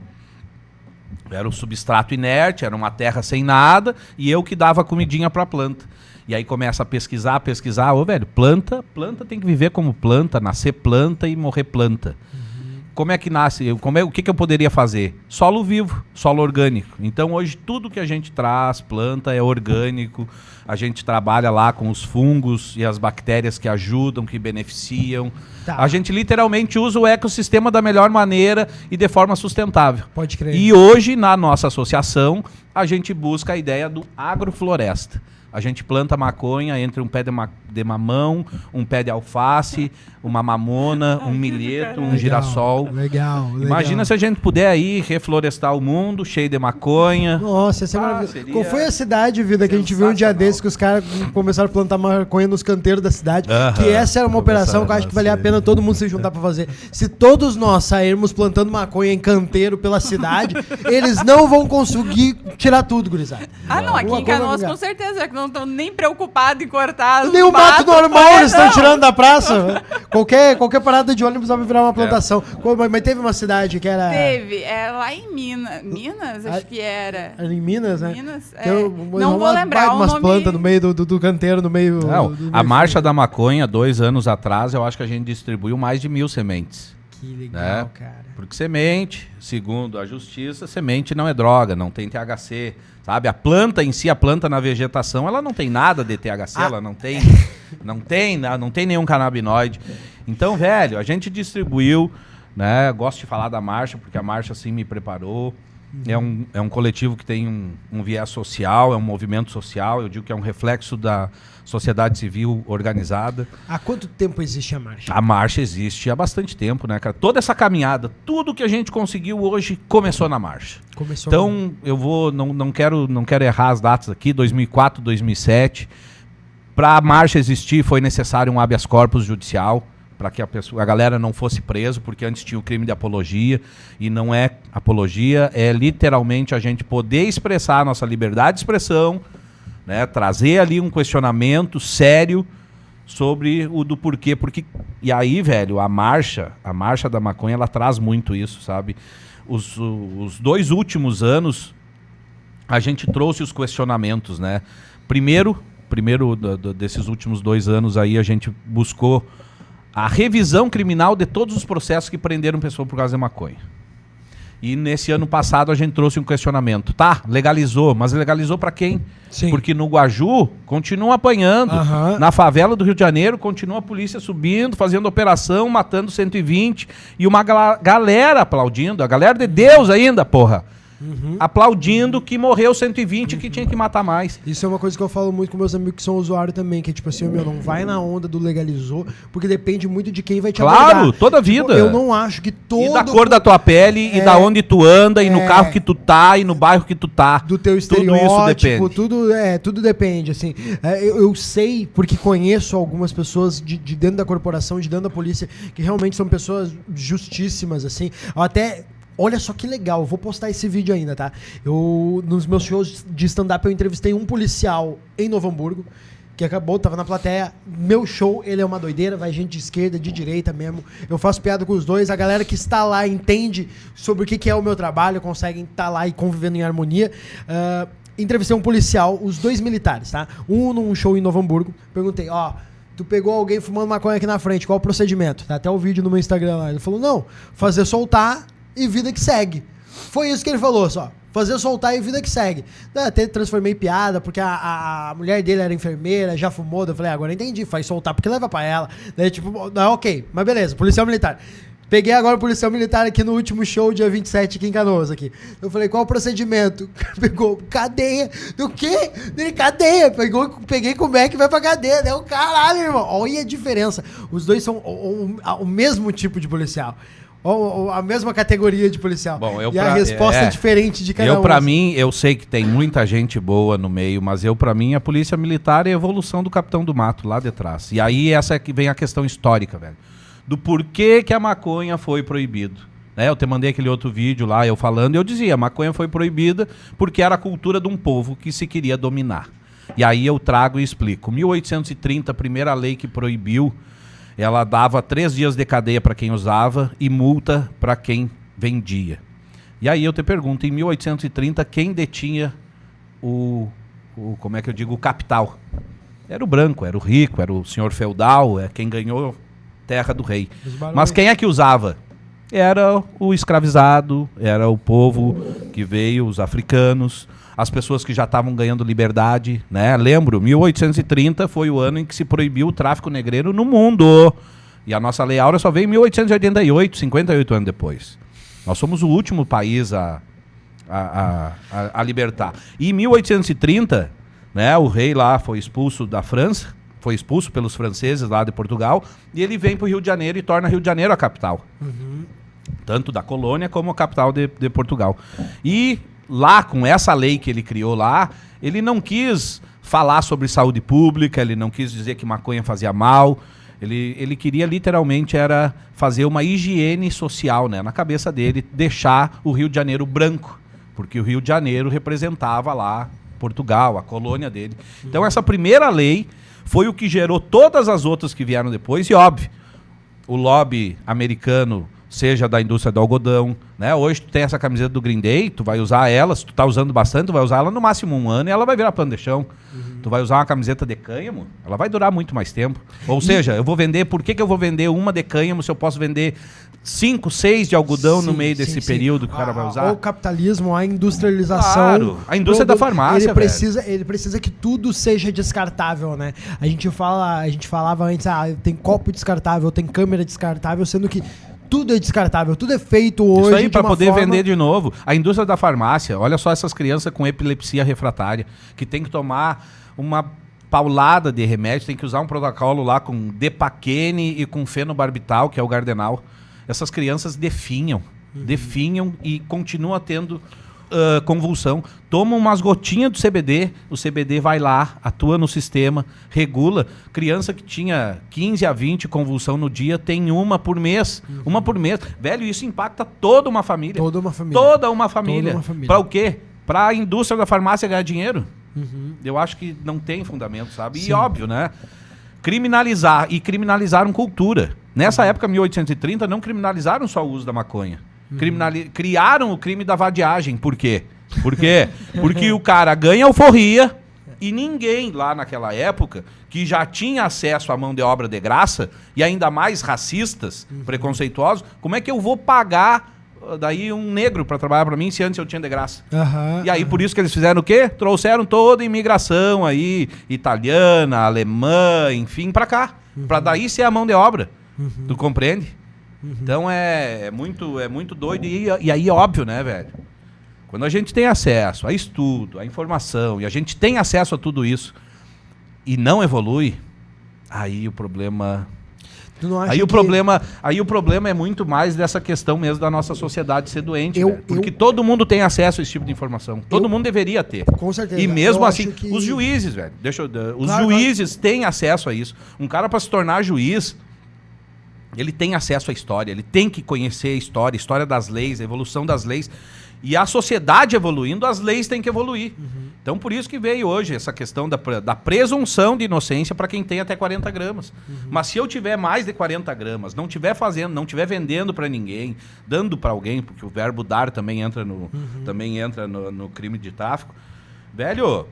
Era um substrato inerte, era uma terra sem nada, e eu que dava comidinha para a planta. E aí começa a pesquisar, ô velho, planta tem que viver como planta, nascer planta e morrer planta. Como é que nasce? O que eu poderia fazer? Solo vivo, solo orgânico. Então hoje tudo que a gente traz, planta, é orgânico. A gente trabalha lá com os fungos e as bactérias que ajudam, que beneficiam. Tá. A gente literalmente usa o ecossistema da melhor maneira e de forma sustentável. Pode crer. E hoje, na nossa associação, a gente busca a ideia do agrofloresta. A gente planta maconha entre um pé de mamão, um pé de alface, uma mamona, um milheto, um girassol. Legal. Imagina se a gente puder aí reflorestar o mundo, cheio de maconha. Nossa, essa é maravilhoso. seria Qual foi a cidade, Vida, que a gente viu um dia desses que os caras começaram a plantar maconha nos canteiros da cidade? Que essa era uma operação que eu acho que valia a pena todo mundo se juntar pra fazer. Se todos nós sairmos plantando maconha em canteiro pela cidade, eles não vão conseguir tirar tudo, gurizada. Ah, não, aqui em Canoas com certeza, é que não estão nem preocupados em cortar Nem o mato normal eles estão não. tirando da praça. Qualquer parada de ônibus vai virar uma plantação. Mas teve uma cidade que era... Teve, é lá em Minas, acho que era. Era em Minas, né? Minas, Tem não vou lembrar o umas nome. plantas no meio do canteiro, no meio... Não, do a Marcha da Maconha, 2 anos atrás, eu acho que a gente distribuiu mais de 1.000 sementes. Que legal, Né? cara. Porque semente, segundo a justiça, semente não é droga, não tem THC, sabe? A planta em si, a planta na vegetação, ela não tem nada de THC, ela não tem nenhum canabinoide. Então, velho, a gente distribuiu, né? Gosto de falar da marcha, porque a marcha assim me preparou. É um coletivo que tem um viés social, é um movimento social, eu digo que é um reflexo da sociedade civil organizada. Há quanto tempo existe a marcha? A marcha existe há bastante tempo, né, cara? Toda essa caminhada, tudo que a gente conseguiu hoje começou na marcha. Começou Então, eu vou, não quero errar as datas aqui, 2004, 2007. Para a marcha existir, foi necessário um habeas corpus judicial, para que a galera não fosse preso, porque antes tinha o crime de apologia, e não é apologia, é literalmente a gente poder expressar a nossa liberdade de expressão, né, trazer ali um questionamento sério sobre o do porquê, porque, e aí, velho, a marcha da maconha, ela traz muito isso, sabe? Os 2 últimos anos, a gente trouxe os questionamentos, né? Primeiro desses últimos 2 anos aí, a gente buscou a revisão criminal de todos os processos que prenderam pessoa por causa de maconha. E nesse ano passado a gente trouxe um questionamento. Tá, legalizou, mas legalizou para quem? Sim. Porque no Guaju continua apanhando. Na favela do Rio de Janeiro continua a polícia subindo, fazendo operação, matando 120. E uma galera aplaudindo, a galera de Deus ainda, porra. Aplaudindo que morreu 120 que tinha que matar mais. Isso é uma coisa que eu falo muito com meus amigos que são usuários também, que é tipo assim, não vai na onda do legalizou, porque depende muito de quem vai te abordar. Claro, toda a vida. Eu não acho que todo... E da cor da tua pele, e da onde tu anda, e no carro que tu tá, e no bairro que tu tá. Do teu estereótipo, tudo depende, assim. Eu sei, porque conheço algumas pessoas de dentro da corporação, de dentro da polícia, que realmente são pessoas justíssimas, assim. Até... Olha só que legal, eu vou postar esse vídeo ainda, tá? Nos meus shows de stand-up, eu entrevistei um policial em Novo Hamburgo, que tava na plateia. Meu show, ele é uma doideira, vai gente de esquerda, de direita mesmo. Eu faço piada com os dois, a galera que está lá entende sobre o que é o meu trabalho, conseguem estar lá e convivendo em harmonia. Entrevistei um policial, os 2 militares, tá? Um num show em Novo Hamburgo, perguntei, tu pegou alguém fumando maconha aqui na frente, qual o procedimento? Tá até o vídeo no meu Instagram lá. Ele falou, não, fazer soltar e vida que segue. Foi isso que ele falou, só. Fazer soltar e vida que segue. Até transformei em piada, porque a mulher dele era enfermeira, já fumou. Eu falei, agora entendi, faz soltar porque leva pra ela. Daí, tipo, ok, mas beleza, policial militar. Peguei agora o policial militar aqui no último show, dia 27, aqui em Canoas, aqui. Eu falei, qual o procedimento? Pegou, cadeia. Do quê? Dele, cadeia. Peguei como é que vai pra cadeia. Deu, caralho, irmão. Olha a diferença. Os dois são o mesmo tipo de policial. Ou a mesma categoria de policial. Bom, a resposta é diferente de cada um. Pra mim, eu sei que tem muita gente boa no meio, mas pra mim, a polícia militar é a evolução do Capitão do Mato, lá de trás. E aí, essa é que vem a questão histórica, velho. Do porquê que a maconha foi proibido. Eu te mandei aquele outro vídeo lá, eu falando, e eu dizia, a maconha foi proibida porque era a cultura de um povo que se queria dominar. E aí eu trago e explico. 1830, a primeira lei que proibiu, ela dava 3 dias de cadeia para quem usava e multa para quem vendia. E aí eu te pergunto, em 1830, quem detinha como é que eu digo, o capital? Era o branco, era o rico, era o senhor feudal, é quem ganhou terra do rei. Mas quem é que usava? Era o escravizado, era o povo que veio, os africanos, as pessoas que já estavam ganhando liberdade, né? Lembro, 1830 foi o ano em que se proibiu o tráfico negreiro no mundo. E a nossa Lei Áurea só veio em 1888, 58 anos depois. Nós somos o último país a libertar. E em 1830, né, o rei lá foi expulso da França, foi expulso pelos franceses lá de Portugal, e ele vem para o Rio de Janeiro e torna Rio de Janeiro a capital. Tanto da colônia como a capital de Portugal. E lá, com essa lei que ele criou lá, ele não quis falar sobre saúde pública, ele não quis dizer que maconha fazia mal, ele queria literalmente era fazer uma higiene social, né, na cabeça dele, deixar o Rio de Janeiro branco, porque o Rio de Janeiro representava lá Portugal, a colônia dele. Então essa primeira lei foi o que gerou todas as outras que vieram depois, e óbvio, o lobby americano, seja da indústria do algodão, né? Hoje tu tem essa camiseta do Green Day, tu vai usar ela, se tu tá usando bastante, tu vai usar ela no máximo 1 ano e ela vai virar pano de chão. Tu vai usar uma camiseta de cânhamo, ela vai durar muito mais tempo. Ou seja, eu vou vender, por que eu vou vender uma de cânhamo se eu posso vender 5, 6 de algodão no meio desse período que o cara vai usar? O capitalismo, a industrialização. Claro, a indústria da farmácia, ele precisa que tudo seja descartável, né? A gente falava antes, tem copo descartável, tem câmera descartável, sendo que tudo é descartável, tudo é feito hoje. Isso aí para poder vender de novo. A indústria da farmácia, olha só essas crianças com epilepsia refratária, que tem que tomar uma paulada de remédio, tem que usar um protocolo lá com Depaquene e com fenobarbital, que é o Gardenal. Essas crianças definham e continuam tendo convulsão. Tomam umas gotinhas do CBD, o CBD vai lá, atua no sistema, regula. Criança que tinha 15 a 20 convulsão no dia, tem uma por mês. Uma por mês. Velho, isso impacta toda uma família. Toda uma família. Toda uma família. Para o quê? Para a indústria da farmácia ganhar dinheiro. Eu acho que não tem fundamento, sabe? Sim. E óbvio, né? Criminalizaram cultura. Nessa época, 1830, não criminalizaram só o uso da maconha. Criaram o crime da vadiagem. Por quê? Porque o cara ganha alforria e ninguém lá naquela época, que já tinha acesso à mão de obra de graça, e ainda mais racistas, preconceituosos, como é que eu vou pagar daí um negro para trabalhar para mim se antes eu tinha de graça? E aí por isso que eles fizeram o quê? Trouxeram toda a imigração aí, italiana, alemã, enfim, para cá. Para daí ser a mão de obra. Tu compreende? Então é muito doido. E aí, óbvio, né, velho? Quando a gente tem acesso a estudo, a informação, e a gente tem acesso a tudo isso e não evolui, aí o problema... Aí o problema é muito mais dessa questão mesmo da nossa sociedade ser doente, porque todo mundo tem acesso a esse tipo de informação. Todo mundo deveria ter. Com certeza. E mesmo assim, os juízes, velho, os juízes têm acesso a isso. Um cara, para se tornar juiz, ele tem acesso à história, ele tem que conhecer a história das leis, a evolução das leis. E a sociedade evoluindo, as leis têm que evoluir. Então, por isso que veio hoje essa questão da presunção de inocência para quem tem até 40 gramas. Mas se eu tiver mais de 40 gramas, não tiver fazendo, não tiver vendendo para ninguém, dando para alguém, porque o verbo dar também entra no crime de tráfico, velho,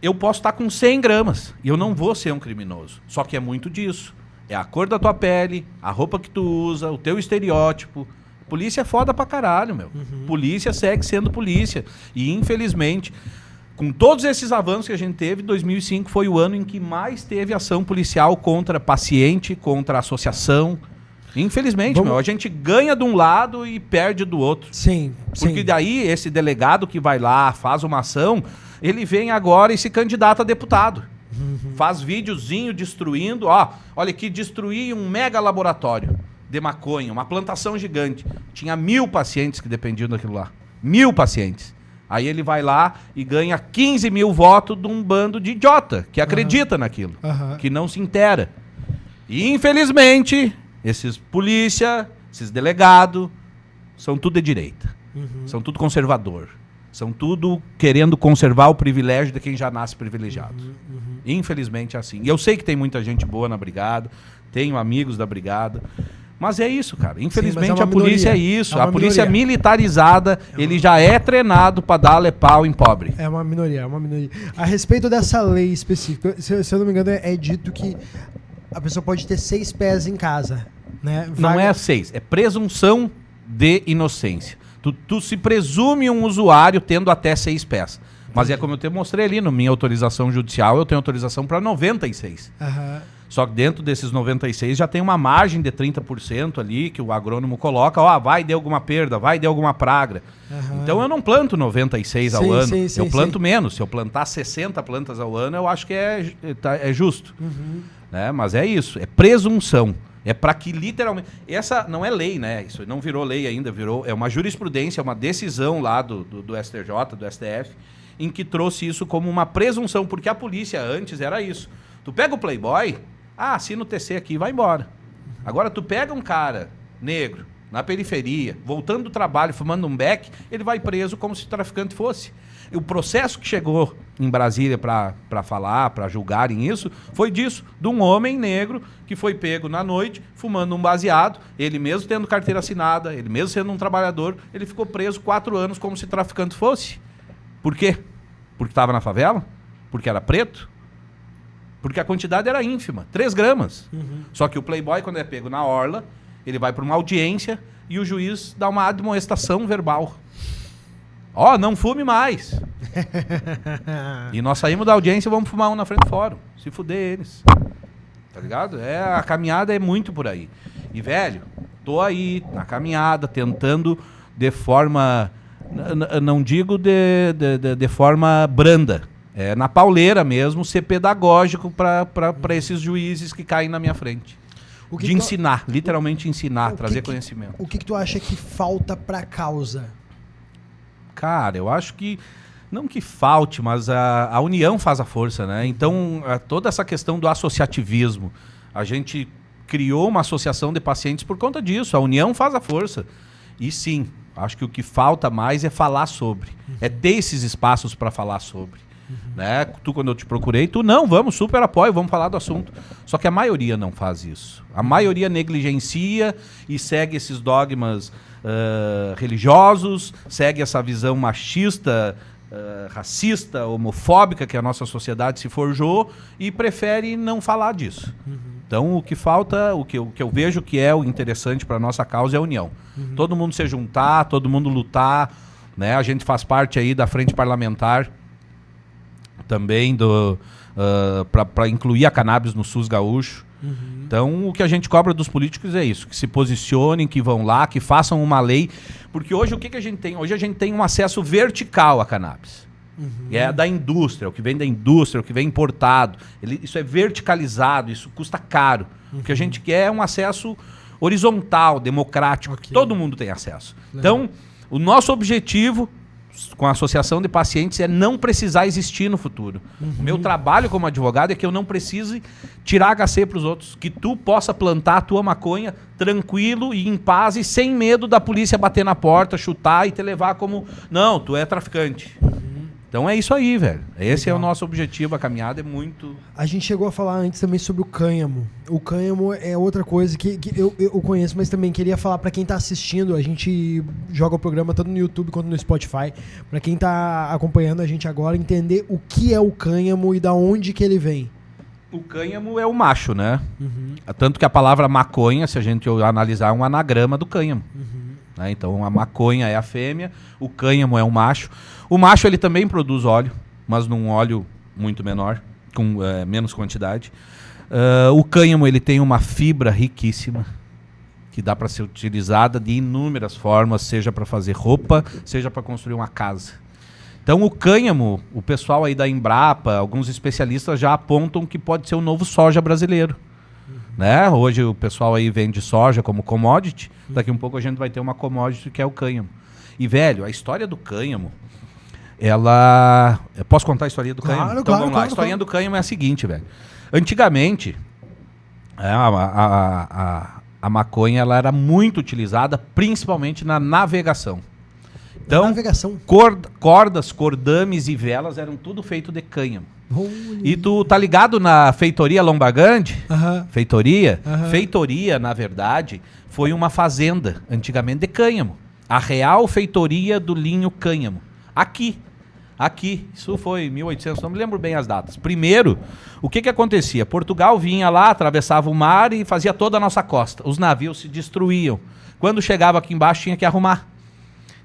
eu posso estar com 100 gramas e eu não vou ser um criminoso. Só que é muito disso. É a cor da tua pele, a roupa que tu usa, o teu estereótipo. Polícia é foda pra caralho, meu. Polícia segue sendo polícia. E, infelizmente, com todos esses avanços que a gente teve, 2005 foi o ano em que mais teve ação policial contra paciente, contra associação. Infelizmente, a gente ganha de um lado e perde do outro. Sim. Porque daí, esse delegado que vai lá, faz uma ação, ele vem agora e se candidata a deputado. Faz videozinho destruindo. Olha aqui, destruí um mega laboratório de maconha, uma plantação gigante. Tinha 1000 pacientes que dependiam daquilo lá. 1000 pacientes. Aí ele vai lá e ganha 15 mil votos de um bando de idiota que acredita naquilo, que não se inteira. E, infelizmente, esses polícia, esses delegados, são tudo de direita. São tudo conservador. São tudo querendo conservar o privilégio de quem já nasce privilegiado. Infelizmente é assim. E eu sei que tem muita gente boa na brigada, tenho amigos da brigada, Mas é isso, cara. Sim, Infelizmente mas é a uma polícia é minoria. isso. É uma A polícia minoria. militarizada, ele já é treinado pra dar pau em pobre. É uma minoria, é uma minoria. A respeito dessa lei específica, se eu não me engano, é dito que a pessoa pode ter 6 pés em casa, né? Não é 6, é presunção de inocência. Tu se presume um usuário tendo até 6 pés. Mas é como eu te mostrei ali, na minha autorização judicial, eu tenho autorização para 96. Aham. Só que dentro desses 96 já tem uma margem de 30% ali que o agrônomo coloca, ó, vai de alguma perda, vai de alguma praga. Aham. Então eu não planto 96 ao Sim, ano, sim, sim, eu planto sim. menos. Se eu plantar 60 plantas ao ano, eu acho que é justo. Né? Mas é isso, é presunção. É para que literalmente... Essa não é lei, né? Isso não virou lei ainda, é uma jurisprudência, uma decisão lá do STJ, do STF, em que trouxe isso como uma presunção, porque a polícia antes era isso. Tu pega o Playboy, assina o TC aqui e vai embora. Agora tu pega um cara negro, na periferia, voltando do trabalho, fumando um beck, ele vai preso como se traficante fosse. E o processo que chegou em Brasília para falar, para julgarem isso, foi disso, de um homem negro que foi pego na noite, fumando um baseado, ele mesmo tendo carteira assinada, ele mesmo sendo um trabalhador, ele ficou preso 4 anos como se traficante fosse. Por quê? Porque estava na favela? Porque era preto? Porque a quantidade era ínfima, 3 gramas. Só que o Playboy, quando é pego na orla, ele vai para uma audiência e o juiz dá uma admoestação verbal. Ó, não fume mais. E nós saímos da audiência e vamos fumar um na frente do fórum. Se fuder eles. Tá ligado? A caminhada é muito por aí. E, velho, tô aí na caminhada, tentando de forma... Não digo de forma branda. É na pauleira mesmo, ser pedagógico para esses juízes que caem na minha frente. De ensinar, literalmente ensinar, trazer conhecimento. O que tu acha que falta pra causa? Cara, eu acho que, não que falte, mas a união faz a força, né? Então, toda essa questão do associativismo, a gente criou uma associação de pacientes por conta disso, a união faz a força. E sim, acho que o que falta mais é falar sobre, é ter esses espaços para falar sobre. Né? Tu, quando eu te procurei, vamos, super apoio, vamos falar do assunto. Só que a maioria não faz isso. A maioria negligencia e segue esses dogmas religiosos, segue essa visão machista, racista, homofóbica que a nossa sociedade se forjou e prefere não falar disso. Então, o que falta, o que eu vejo que é o interessante para a nossa causa é a união. Todo mundo se juntar, todo mundo lutar, né? A gente faz parte aí da frente parlamentar também para incluir a cannabis no SUS gaúcho. Então, o que a gente cobra dos políticos é isso, que se posicionem, que vão lá, que façam uma lei, porque hoje o que a gente tem? Hoje a gente tem um acesso vertical à cannabis. É da indústria, o que vem da indústria, o que vem importado. Isso é verticalizado, isso custa caro. O que a gente quer é um acesso horizontal, democrático, que todo mundo tem acesso. Então, o nosso objetivo com a associação de pacientes é não precisar existir no futuro. O meu trabalho como advogado é que eu não precise tirar HC para os outros, que tu possa plantar a tua maconha tranquilo e em paz e sem medo da polícia bater na porta, chutar e te levar como, não, tu é traficante. Então é isso aí, velho. Esse é o nosso objetivo, a caminhada é muito... A gente chegou a falar antes também sobre o cânhamo. O cânhamo é outra coisa que eu conheço, mas também queria falar pra quem tá assistindo. A gente joga o programa tanto no YouTube quanto no Spotify. Pra quem tá acompanhando a gente agora, entender o que é o cânhamo e da onde que ele vem. O cânhamo é o macho, né? Tanto que a palavra maconha, se a gente analisar, é um anagrama do cânhamo. Né? Então a maconha é a fêmea, o cânhamo é o macho. O macho ele também produz óleo, mas num óleo muito menor, com menos quantidade. O cânhamo ele tem uma fibra riquíssima, que dá para ser utilizada de inúmeras formas, seja para fazer roupa, seja para construir uma casa. Então o cânhamo, o pessoal aí da Embrapa, alguns especialistas já apontam que pode ser o novo soja brasileiro. Né? Hoje o pessoal aí vende soja como commodity, daqui um pouco a gente vai ter uma commodity que é o cânhamo. E velho, a história do cânhamo, ela... Eu posso contar a história do cânhamo? Então vamos lá, a historinha do cânhamo é a seguinte, velho. Antigamente, a maconha ela era muito utilizada, principalmente na navegação. Então, navegação. cordas, cordames e velas eram tudo feito de cânhamo. E tu tá ligado na Feitoria Lombagande? Aham. Feitoria? Aham. Feitoria, na verdade, foi uma fazenda, antigamente de cânhamo. A Real Feitoria do Linho Cânhamo. Aqui. Isso foi em 1800, não me lembro bem as datas. Primeiro, o que acontecia? Portugal vinha lá, atravessava o mar e fazia toda a nossa costa. Os navios se destruíam. Quando chegava aqui embaixo, tinha que arrumar.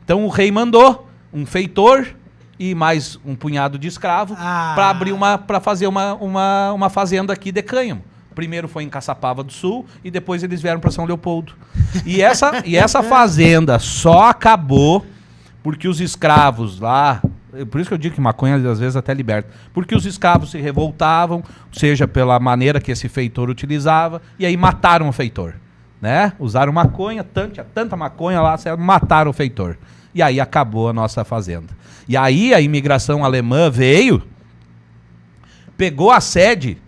Então o rei mandou um feitor e mais um punhado de escravo para fazer uma fazenda aqui de cânhamo. Primeiro foi em Caçapava do Sul e depois eles vieram para São Leopoldo. E essa fazenda só acabou porque os escravos lá, por isso que eu digo que maconha às vezes até liberta, porque os escravos se revoltavam, seja pela maneira que esse feitor utilizava, e aí mataram o feitor, né? Usaram maconha, tanta maconha lá, mataram o feitor. E aí acabou a nossa fazenda. E aí a imigração alemã veio, pegou a sede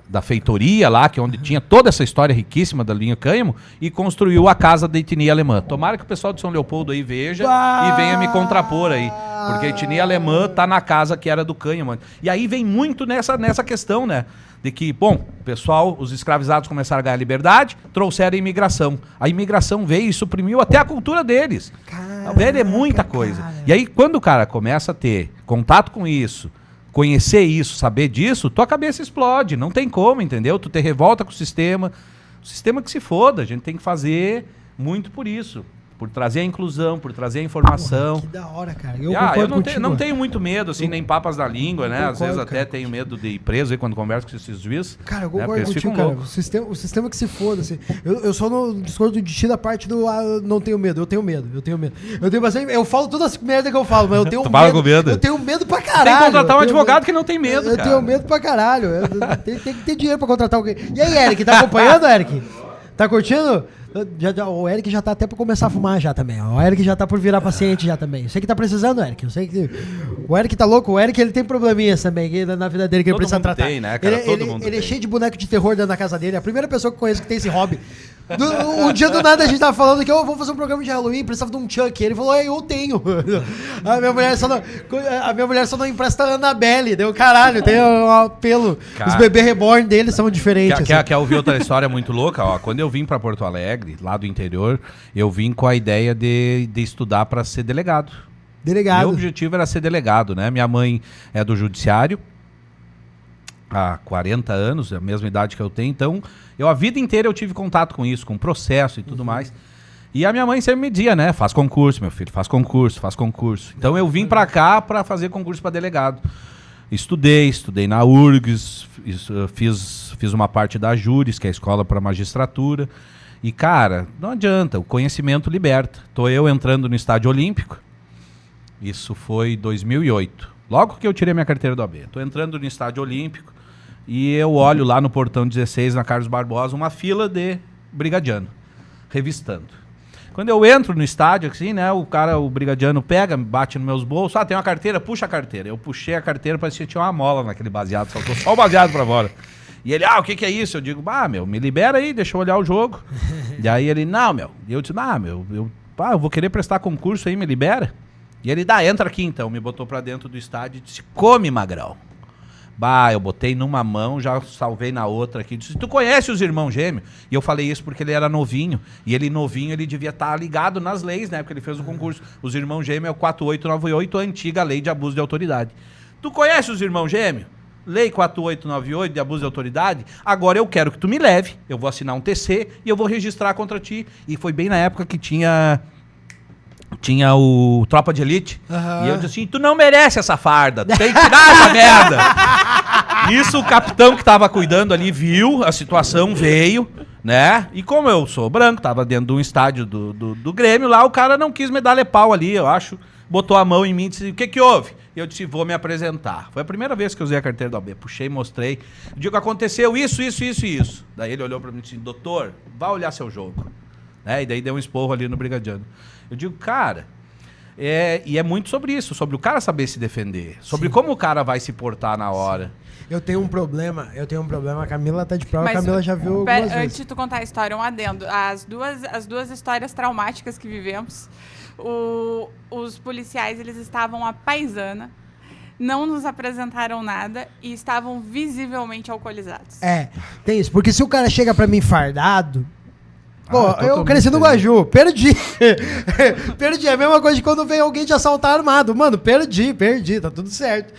da feitoria lá, que é onde tinha toda essa história riquíssima da linha Cânhamo, e construiu a casa da etnia alemã. Tomara que o pessoal de São Leopoldo aí veja e venha me contrapor aí, porque a etnia alemã tá na casa que era do Cânhamo. E aí vem muito nessa questão, né, de que, bom, o pessoal, os escravizados começaram a ganhar liberdade, trouxeram a imigração. A imigração veio e suprimiu até a cultura deles. Velho, é muita coisa. E aí, quando o cara começa a ter contato com isso, conhecer isso, saber disso, tua cabeça explode, não tem como, entendeu? Tu te revolta com o sistema que se foda, a gente tem que fazer muito por isso, por trazer a inclusão, por trazer a informação. Porra, que da hora, cara. Eu não tenho muito medo, assim, nem papas na língua, né? Às vezes até cara. tenho medo de ir preso aí quando converso com esses juízes. Cara, eu né? concordo contigo, cara. O sistema que se foda, assim. Eu só não discordo de ti da parte do não tenho medo. Eu tenho medo. Eu tenho bastante. Eu falo todas as merda que eu falo, mas eu tenho fala com medo. Eu tenho medo pra caralho. Tem que contratar um advogado que não tem medo, eu cara. Eu tenho medo pra caralho. Tem que ter dinheiro pra contratar alguém. E aí, Eric, tá acompanhando, Eric? Tá curtindo? O Eric já tá até pra começar a fumar já também. O Eric já tá por virar paciente já também. Eu sei que tá precisando, Eric. Eu sei que o Eric tá louco. O Eric, ele tem probleminhas também na vida dele que ele precisa tratar. Tem, né, cara? Todo mundo ele é tem. cheio de boneco de terror dentro da casa dele. É a primeira pessoa que eu conheço que tem esse hobby. Um dia do nada a gente tava falando que eu vou fazer um programa de Halloween, precisava de um Chuck. Ele falou, eu tenho. A minha mulher só não empresta a Annabelle. Deu caralho, tem um apelo. Cara, os bebês reborn deles são diferentes. Quer ouvir outra história muito louca? Ó, quando eu vim pra Porto Alegre, lá do interior, eu vim com a ideia de estudar pra ser delegado. Delegado. Meu objetivo era ser delegado, né? Minha mãe é do judiciário há 40 anos, é a mesma idade que eu tenho, então a vida inteira eu tive contato com isso, com processo e tudo mais. E a minha mãe sempre me dizia, né? Faz concurso, meu filho, faz concurso. Então eu vim pra cá pra fazer concurso pra delegado. Estudei na URGS, fiz uma parte da Júris, que é a escola pra magistratura. E, cara, não adianta, o conhecimento liberta. Tô eu entrando no Estádio Olímpico, isso foi 2008. Logo que eu tirei minha carteira do AB. Tô entrando no Estádio Olímpico e eu olho lá no portão 16, na Carlos Barbosa, uma fila de brigadiano, revistando. Quando eu entro no estádio, assim, né, o brigadiano pega, bate nos meus bolsos, tem uma carteira, puxa a carteira. Eu puxei a carteira, parecia que tinha uma mola naquele baseado, saltou só o baseado pra fora. E ele, o que é isso? Eu digo, me libera aí, deixa eu olhar o jogo. E aí ele, não, meu. E eu disse, eu vou querer prestar concurso aí, me libera. E ele, entra aqui então. Me botou pra dentro do estádio e disse, come, magrão. Eu botei numa mão, já salvei na outra aqui. Disse, tu conhece os irmãos gêmeos? E eu falei isso porque ele era novinho. E ele novinho, ele devia estar ligado nas leis, né? Porque ele fez o concurso. Os irmãos gêmeos é o 4898, a antiga lei de abuso de autoridade. Tu conhece os irmãos gêmeos? Lei 4898 de abuso de autoridade? Agora eu quero que tu me leve. Eu vou assinar um TC e eu vou registrar contra ti. E foi bem na época que tinha o Tropa de Elite. E eu disse assim, tu não merece essa farda, tu tem que tirar essa merda. Isso o capitão que tava cuidando ali viu a situação, veio, né? E como eu sou branco, tava dentro de um estádio do Grêmio lá, o cara não quis me dar lepau ali, eu acho. Botou a mão em mim e disse, o que houve? E eu disse, vou me apresentar. Foi a primeira vez que eu usei a carteira da OAB. Puxei, mostrei. Digo, aconteceu isso. Daí ele olhou pra mim e disse, doutor, vá olhar seu jogo. E daí deu um esporro ali no brigadiano. Eu digo, cara, e é muito sobre isso, sobre o cara saber se defender, sobre como o cara vai se portar na hora. Sim. Eu tenho um problema, a Camila tá de prova, a Camila já viu algumas vezes. Antes de tu contar a história, um adendo. As duas histórias traumáticas que vivemos, os policiais, eles estavam à paisana não nos apresentaram nada e estavam visivelmente alcoolizados. Tem isso. Porque se o cara chega pra mim fardado... Pô, eu totalmente cresci no diferente. Guaju, perdi. Perdi. É a mesma coisa de quando vem alguém te assaltar armado. Mano, perdi, tá tudo certo.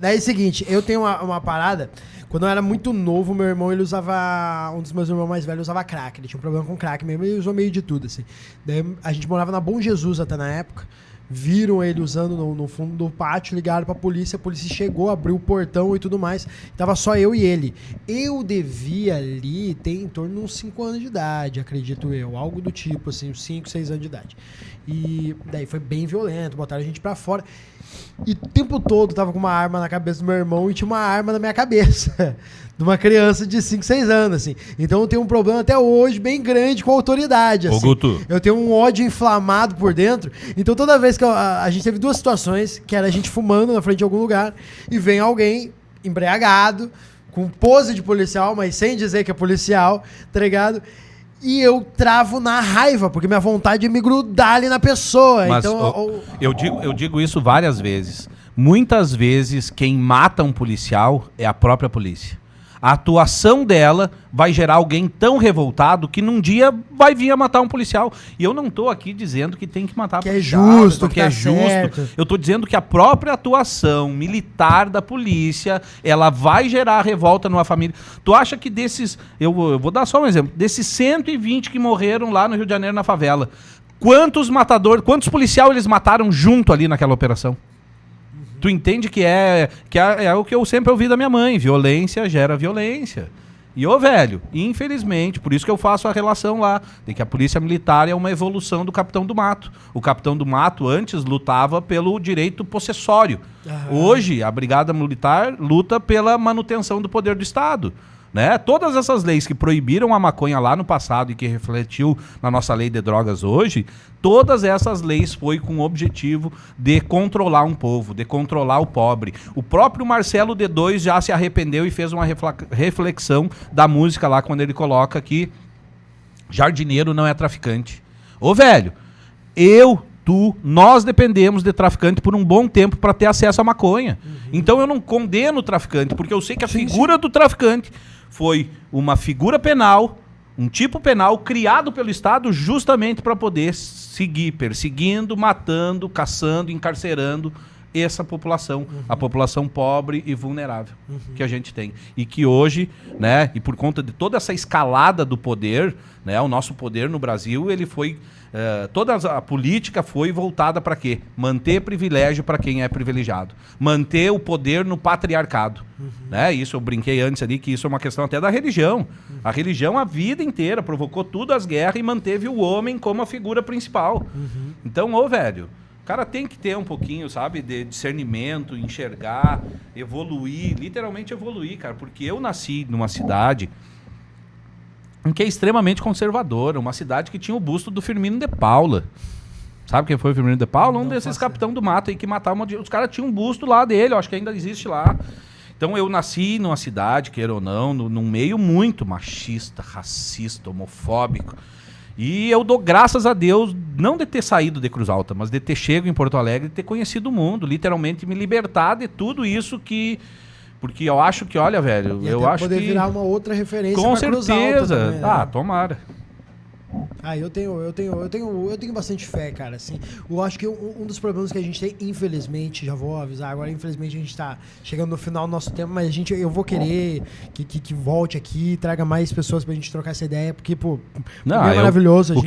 Daí é o seguinte, eu tenho uma parada. Quando eu era muito novo, meu irmão, ele usava... Um dos meus irmãos mais velhos usava crack. Ele tinha um problema com crack mesmo, ele usou meio de tudo, assim. Daí a gente morava na Bom Jesus até na época. Viram ele usando no fundo do pátio, ligaram pra polícia, a polícia chegou, abriu o portão e tudo mais. Tava só eu e ele. Eu devia ali ter em torno de uns 5 anos de idade, acredito eu. Algo do tipo, assim, uns 5, 6 anos de idade. E daí foi bem violento, botaram a gente pra fora. E o tempo todo tava com uma arma na cabeça do meu irmão e tinha uma arma na minha cabeça. De uma criança de 5, 6 anos, assim. Então eu tenho um problema até hoje bem grande com a autoridade, assim. Ô, Guto. Eu tenho um ódio inflamado por dentro. Então toda vez que a gente teve 2 situações, que era a gente fumando na frente de algum lugar e vem alguém embriagado, com pose de policial, mas sem dizer que é policial, tá ligado? E eu travo na raiva, porque minha vontade é me grudar ali na pessoa. Mas Então, eu digo isso várias vezes. Muitas vezes quem mata um policial é a própria polícia. A atuação dela vai gerar alguém tão revoltado que num dia vai vir a matar um policial. E eu não estou aqui dizendo que tem que matar Que é policial, justo, que que é tá justo. certo. Eu estou dizendo que a própria atuação militar da polícia, ela vai gerar revolta numa família. Tu acha que desses... Eu vou dar só um exemplo. Desses 120 que morreram lá no Rio de Janeiro, na favela, quantos policiais eles mataram junto ali naquela operação? Tu entende que é o que eu sempre ouvi da minha mãe. Violência gera violência. E, velho, infelizmente, por isso que eu faço a relação lá, de que a polícia militar é uma evolução do Capitão do Mato. O Capitão do Mato antes lutava pelo direito possessório. Hoje, a Brigada Militar luta pela manutenção do poder do Estado. Né? Todas essas leis que proibiram a maconha lá no passado e que refletiu na nossa lei de drogas hoje, todas essas leis foi com o objetivo de controlar um povo, de controlar o pobre. O próprio Marcelo D2 já se arrependeu e fez uma reflexão da música lá, quando ele coloca que jardineiro não é traficante. Velho, nós dependemos de traficante por um bom tempo para ter acesso à maconha. Então eu não condeno o traficante, porque eu sei que a figura do traficante foi uma figura penal, um tipo penal criado pelo Estado justamente para poder seguir perseguindo, matando, caçando, encarcerando essa população, a população pobre e vulnerável que a gente tem. E que hoje, né, e por conta de toda essa escalada do poder, né, o nosso poder no Brasil, ele foi... toda a política foi voltada para quê? Manter privilégio para quem é privilegiado. Manter o poder no patriarcado. Né? Isso eu brinquei antes ali, que isso é uma questão até da religião. A religião a vida inteira provocou tudo as guerras e manteve o homem como a figura principal. Então, velho, o cara tem que ter um pouquinho, sabe, de discernimento, enxergar, evoluir, literalmente evoluir, cara. Porque eu nasci numa cidade que é extremamente conservadora, uma cidade que tinha o busto do Firmino de Paula. Sabe quem foi o Firmino de Paula? Um desses capitão do mato aí que matava os caras tinham um busto lá dele, eu acho que ainda existe lá. Então eu nasci numa cidade, queira ou não, num meio muito machista, racista, homofóbico. E eu dou graças a Deus, não de ter saído de Cruz Alta, mas de ter chego em Porto Alegre e ter conhecido o mundo, literalmente me libertar de tudo isso que... Porque eu acho que, olha, velho, e eu acho poder que... virar uma outra referência Com pra Cruz Alta certeza. também, né? Tomara. Eu tenho bastante fé, cara, assim. Eu acho que um dos problemas que a gente tem, infelizmente, já vou avisar agora, infelizmente a gente tá chegando no final do nosso tempo, mas eu vou querer que volte aqui, traga mais pessoas pra gente trocar essa ideia, porque, pô, é maravilhoso. O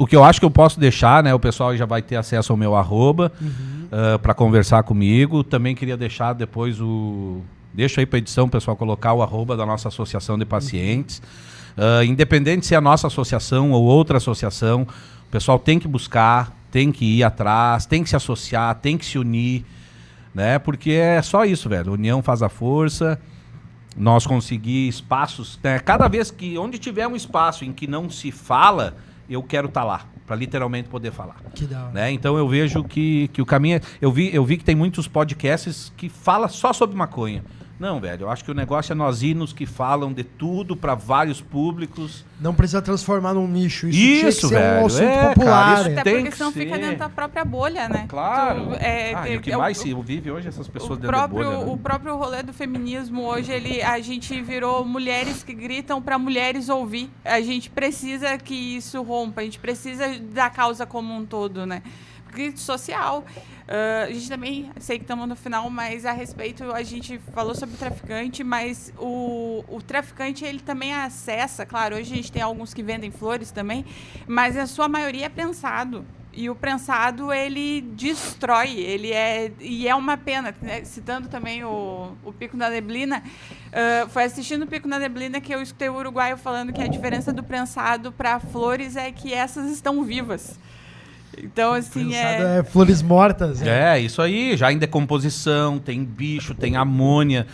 que eu acho que eu posso deixar, né, o pessoal já vai ter acesso ao meu @, pra conversar comigo. Também queria deixar depois deixa aí pra edição, pessoal, colocar o @ da nossa associação de pacientes. Independente se é a nossa associação ou outra associação, o pessoal tem que buscar, tem que ir atrás, tem que se associar, tem que se unir, né? Porque é só isso, velho. União faz a força. Nós conseguir espaços, né? Cada vez que, onde tiver um espaço em que não se fala, eu quero estar lá, para literalmente poder falar. Que da hora. Né? Então eu vejo que o caminho é... Eu vi que tem muitos podcasts que falam só sobre maconha. Não, velho, eu acho que o negócio é nós irmos que falam de tudo para vários públicos. Não precisa transformar num nicho. Isso, Isso, tinha que ser velho, um assunto é, popular. cara, isso Até tem porque que senão fica ser. dentro da própria bolha, né? Claro. Tu, E o que mais se vive hoje essas pessoas dentro da bolha, né? O próprio rolê do feminismo hoje, a gente virou mulheres que gritam para mulheres ouvir. A gente precisa que isso rompa, a gente precisa da causa como um todo, né? Grito social. A gente também, sei que estamos no final, mas a respeito, a gente falou sobre o traficante, mas o traficante, ele também acessa, claro, hoje a gente tem alguns que vendem flores também, mas a sua maioria é prensado. E o prensado, ele destrói, e é uma pena, né? Citando também o Pico da Neblina, foi assistindo o Pico da Neblina que eu escutei o uruguaio falando que a diferença do prensado para flores é que essas estão vivas. Então, assim, é flores mortas. É, isso aí, já em decomposição, tem bicho, tem amônia.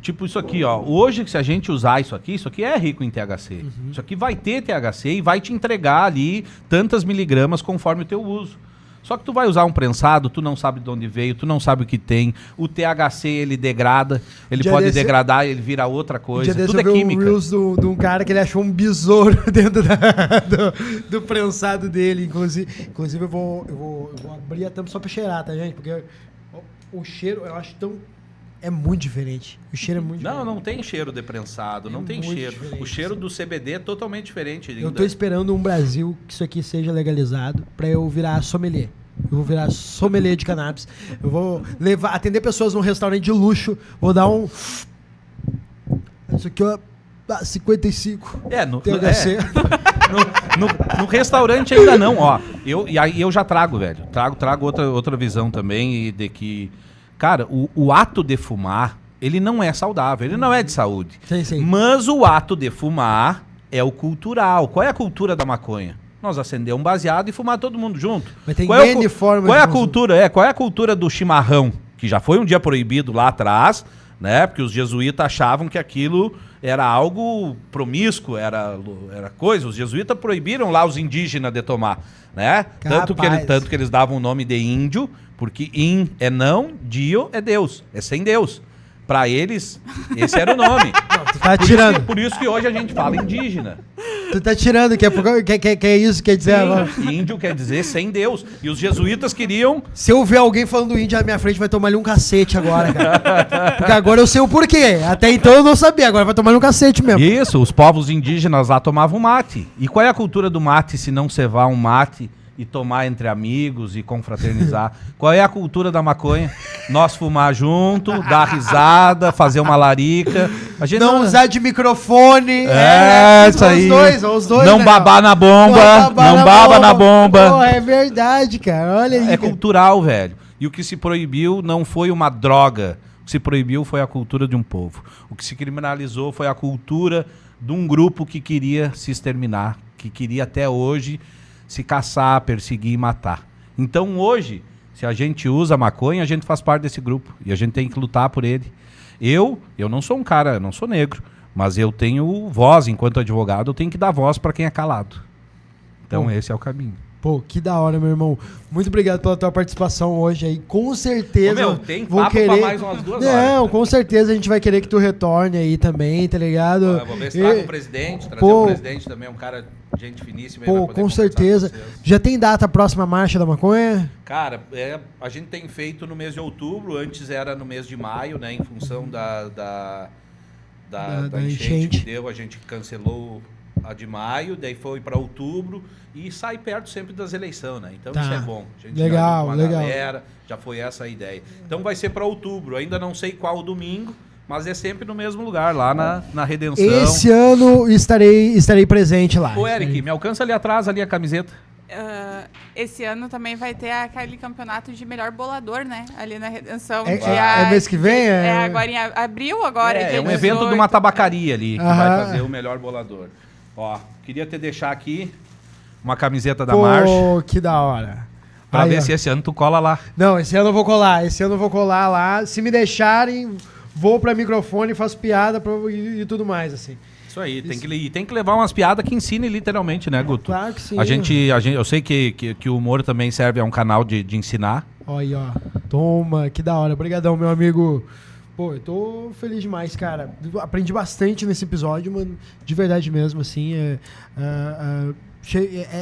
Tipo isso aqui, ó. Hoje, se a gente usar isso aqui é rico em THC. Isso aqui vai ter THC e vai te entregar ali tantas miligramas conforme o teu uso. Só que tu vai usar um prensado, tu não sabe de onde veio, tu não sabe o que tem. O THC, ele degrada, ele pode degradar, ele vira outra coisa. Tudo é química. Eu vi um reels de um cara que ele achou um besouro dentro do prensado dele. Inclusive eu vou abrir a tampa só pra cheirar, tá, gente? Porque o cheiro, eu acho tão... É muito diferente. O cheiro é muito diferente. Não tem cheiro de prensado, não tem cheiro. O cheiro do CBD é totalmente diferente. Eu tô esperando um Brasil que isso aqui seja legalizado pra eu virar sommelier. Eu vou virar sommelier de cannabis. Eu vou atender pessoas num restaurante de luxo. Vou dar um... Isso aqui, ó... 55. THC. No restaurante ainda não, ó. Eu já trago, velho. Trago outra visão também e de que... Cara, o ato de fumar, ele não é saudável, ele não é de saúde. Sim. Mas o ato de fumar é o cultural. Qual é a cultura da maconha? Nós acender um baseado e fumar todo mundo junto. Mas tem N formas. Qual é a cultura? Qual é a cultura do chimarrão? Que já foi um dia proibido lá atrás, né? Porque os jesuítas achavam que aquilo era algo promíscuo, era coisa. Os jesuítas proibiram lá os indígenas de tomar, né? Tanto que eles davam o nome de índio, porque in é não, dio é Deus, é sem Deus. Para eles, esse era o nome. Não, tu tá tirando. Por isso que hoje a gente fala indígena. Tu tá tirando, que é isso que quer dizer agora. Índio quer dizer sem Deus. E os jesuítas queriam... Se eu ver alguém falando índio na minha frente, vai tomar ali um cacete agora, cara. Porque agora eu sei o porquê. Até então eu não sabia, agora vai tomar ali um cacete mesmo. Isso, os povos indígenas lá tomavam mate. E qual é a cultura do mate se não cevar um mate e tomar entre amigos e confraternizar? Qual é a cultura da maconha? Nós fumar junto, dar risada, fazer uma larica. A gente não usar de microfone. Isso aí. Os dois, não né, babar na bomba. Não baba na bomba. Pô, é verdade, cara. Olha aí. É cultural, velho. E o que se proibiu não foi uma droga. O que se proibiu foi a cultura de um povo. O que se criminalizou foi a cultura de um grupo que queria se exterminar, que queria até hoje se caçar, perseguir e matar. Então hoje, se a gente usa maconha, a gente faz parte desse grupo. E a gente tem que lutar por ele. Eu não sou um cara, não sou negro, mas eu tenho voz, enquanto advogado, eu tenho que dar voz para quem é calado. Então esse é o caminho. Pô, que da hora, meu irmão. Muito obrigado pela tua participação hoje aí. Com certeza. Tem vou papo querer... pra mais umas 2 horas. Não, com certeza a gente vai querer que tu retorne aí também, tá ligado? Eu vou ver se trago o presidente, trazer o presidente também, um cara gente finíssima. Pô, com certeza. Já tem data a próxima marcha da maconha? Cara, a gente tem feito no mês de outubro, antes era no mês de maio, né? Em função da enchente que deu, a gente cancelou a de maio, daí foi para outubro e sai perto sempre das eleições, né? Então isso é bom. A gente legal. Galera, já foi essa a ideia. Então vai ser para outubro, ainda não sei qual domingo, mas é sempre no mesmo lugar, lá na Redenção. Esse ano estarei presente lá. Ô, Eric, me alcança ali atrás, ali a camiseta. Esse ano também vai ter aquele campeonato de melhor bolador, né? Ali na Redenção. É mês que vem? Agora em abril, agora. É um evento de uma tabacaria ali, que vai fazer o melhor bolador. Ó, queria te deixar aqui uma camiseta da marcha. Pô, que da hora. Pra ver se esse ano tu cola lá. Não, esse ano eu vou colar. Lá. Se me deixarem, vou pra microfone, faço piada e tudo mais, assim. Isso aí, tem que levar umas piadas que ensinem literalmente, né, Guto? Claro que sim. Eu sei que o humor também serve a um canal de ensinar. Olha aí, ó. Toma, que da hora. Obrigadão, meu amigo. Pô, eu tô feliz demais, cara. Aprendi bastante nesse episódio, mano. De verdade mesmo, assim. É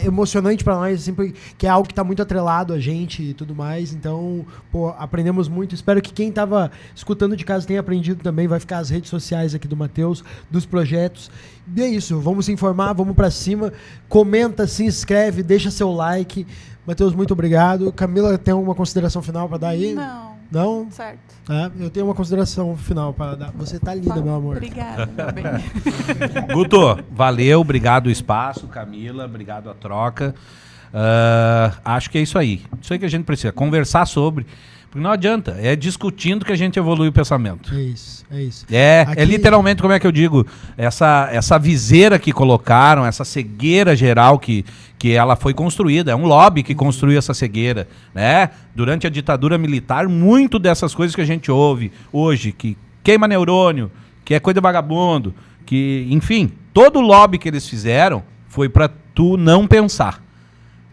emocionante pra nós, assim, que é algo que tá muito atrelado a gente e tudo mais. Então, pô, aprendemos muito. Espero que quem tava escutando de casa tenha aprendido também. Vai ficar as redes sociais aqui do Matheus, dos projetos. E é isso, vamos se informar, vamos pra cima. Comenta, se inscreve, deixa seu like. Matheus, muito obrigado. Camila, tem alguma consideração final pra dar aí? Não. Não? Certo. Eu tenho uma consideração final para dar. Você tá linda, meu amor. Obrigada, meu bem. Guto, valeu, obrigado o espaço, Camila, obrigado a troca. Acho que é isso aí. Isso aí que a gente precisa, conversar sobre. Porque não adianta, é discutindo que a gente evolui o pensamento. É isso, é isso. É literalmente, como é que eu digo, essa viseira que colocaram, essa cegueira geral que ela foi construída, é um lobby que construiu essa cegueira, né? Durante a ditadura militar, muito dessas coisas que a gente ouve hoje, que queima neurônio, que é coisa de vagabundo, que, enfim, todo o lobby que eles fizeram foi para tu não pensar.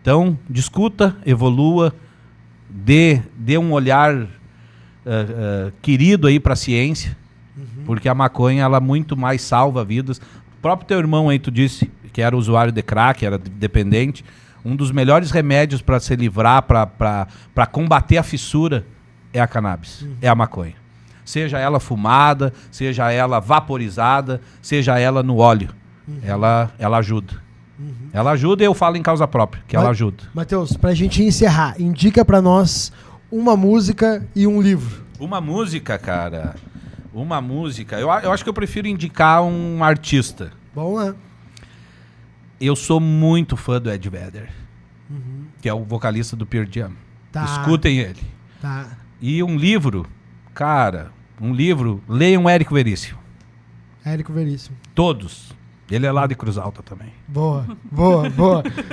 Então, discuta, evolua, dê um olhar querido aí para a ciência, porque a maconha, ela muito mais salva vidas. O próprio teu irmão aí, tu disse que era usuário de crack, era dependente. Um dos melhores remédios para se livrar, para combater a fissura, é a cannabis, é a maconha. Seja ela fumada, seja ela vaporizada, seja ela no óleo. Ela ajuda. Ela ajuda e eu falo em causa própria, que ela ajuda. Matheus, pra gente encerrar, indica pra nós uma música e um livro. Uma música, cara. Uma música. Eu acho que eu prefiro indicar um artista. Vamos lá. Eu sou muito fã do Ed Vedder, que é o vocalista do Pearl Jam. Tá. Escutem ele. Tá. E um livro, cara, leiam Érico Veríssimo. Érico Veríssimo. Todos. Ele é lá de Cruz Alta também. Boa.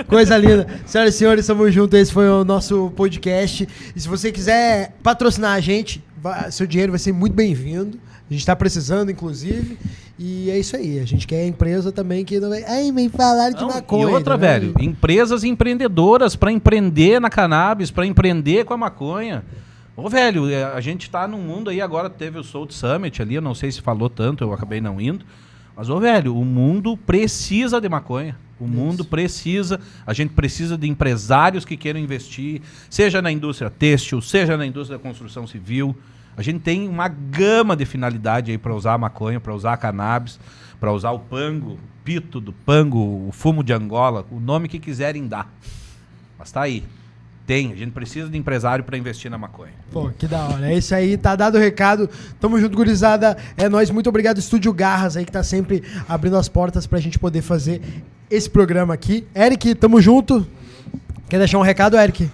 Coisa linda. Senhoras e senhores, estamos juntos. Esse foi o nosso podcast. E se você quiser patrocinar a gente, seu dinheiro vai ser muito bem-vindo. A gente está precisando, inclusive. E é isso aí. A gente quer empresa também que não vai... Ai, me falaram de maconha. E outra, né? velho, empresas empreendedoras para empreender na cannabis, para empreender com a maconha. Ô, velho, a gente tá num mundo aí, agora teve o Soul Summit ali, eu não sei se falou tanto, eu acabei não indo. Mas, ô, velho, o mundo precisa de maconha. O mundo precisa, a gente precisa de empresários que queiram investir, seja na indústria têxtil, seja na indústria da construção civil. A gente tem uma gama de finalidade aí para usar a maconha, para usar a cannabis, para usar o pango, o pito do pango, o fumo de Angola, o nome que quiserem dar. Mas tá aí. A gente precisa de empresário para investir na maconha. Pô, que da hora. É isso aí, tá dado o recado. Tamo junto, gurizada. É nóis. Muito obrigado, Estúdio Garras aí, que tá sempre abrindo as portas pra gente poder fazer esse programa aqui. Eric, tamo junto. Quer deixar um recado, Eric?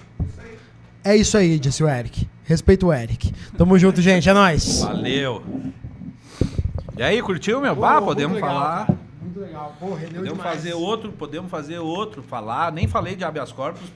É isso aí, disse o Eric. Respeito o Eric. Tamo junto, gente. É nóis. Valeu. E aí, curtiu, meu? Bah, podemos legal, falar. cara. Muito legal. Pô, rendeu Podemos demais. fazer outro, falar. Nem falei de habeas corpus.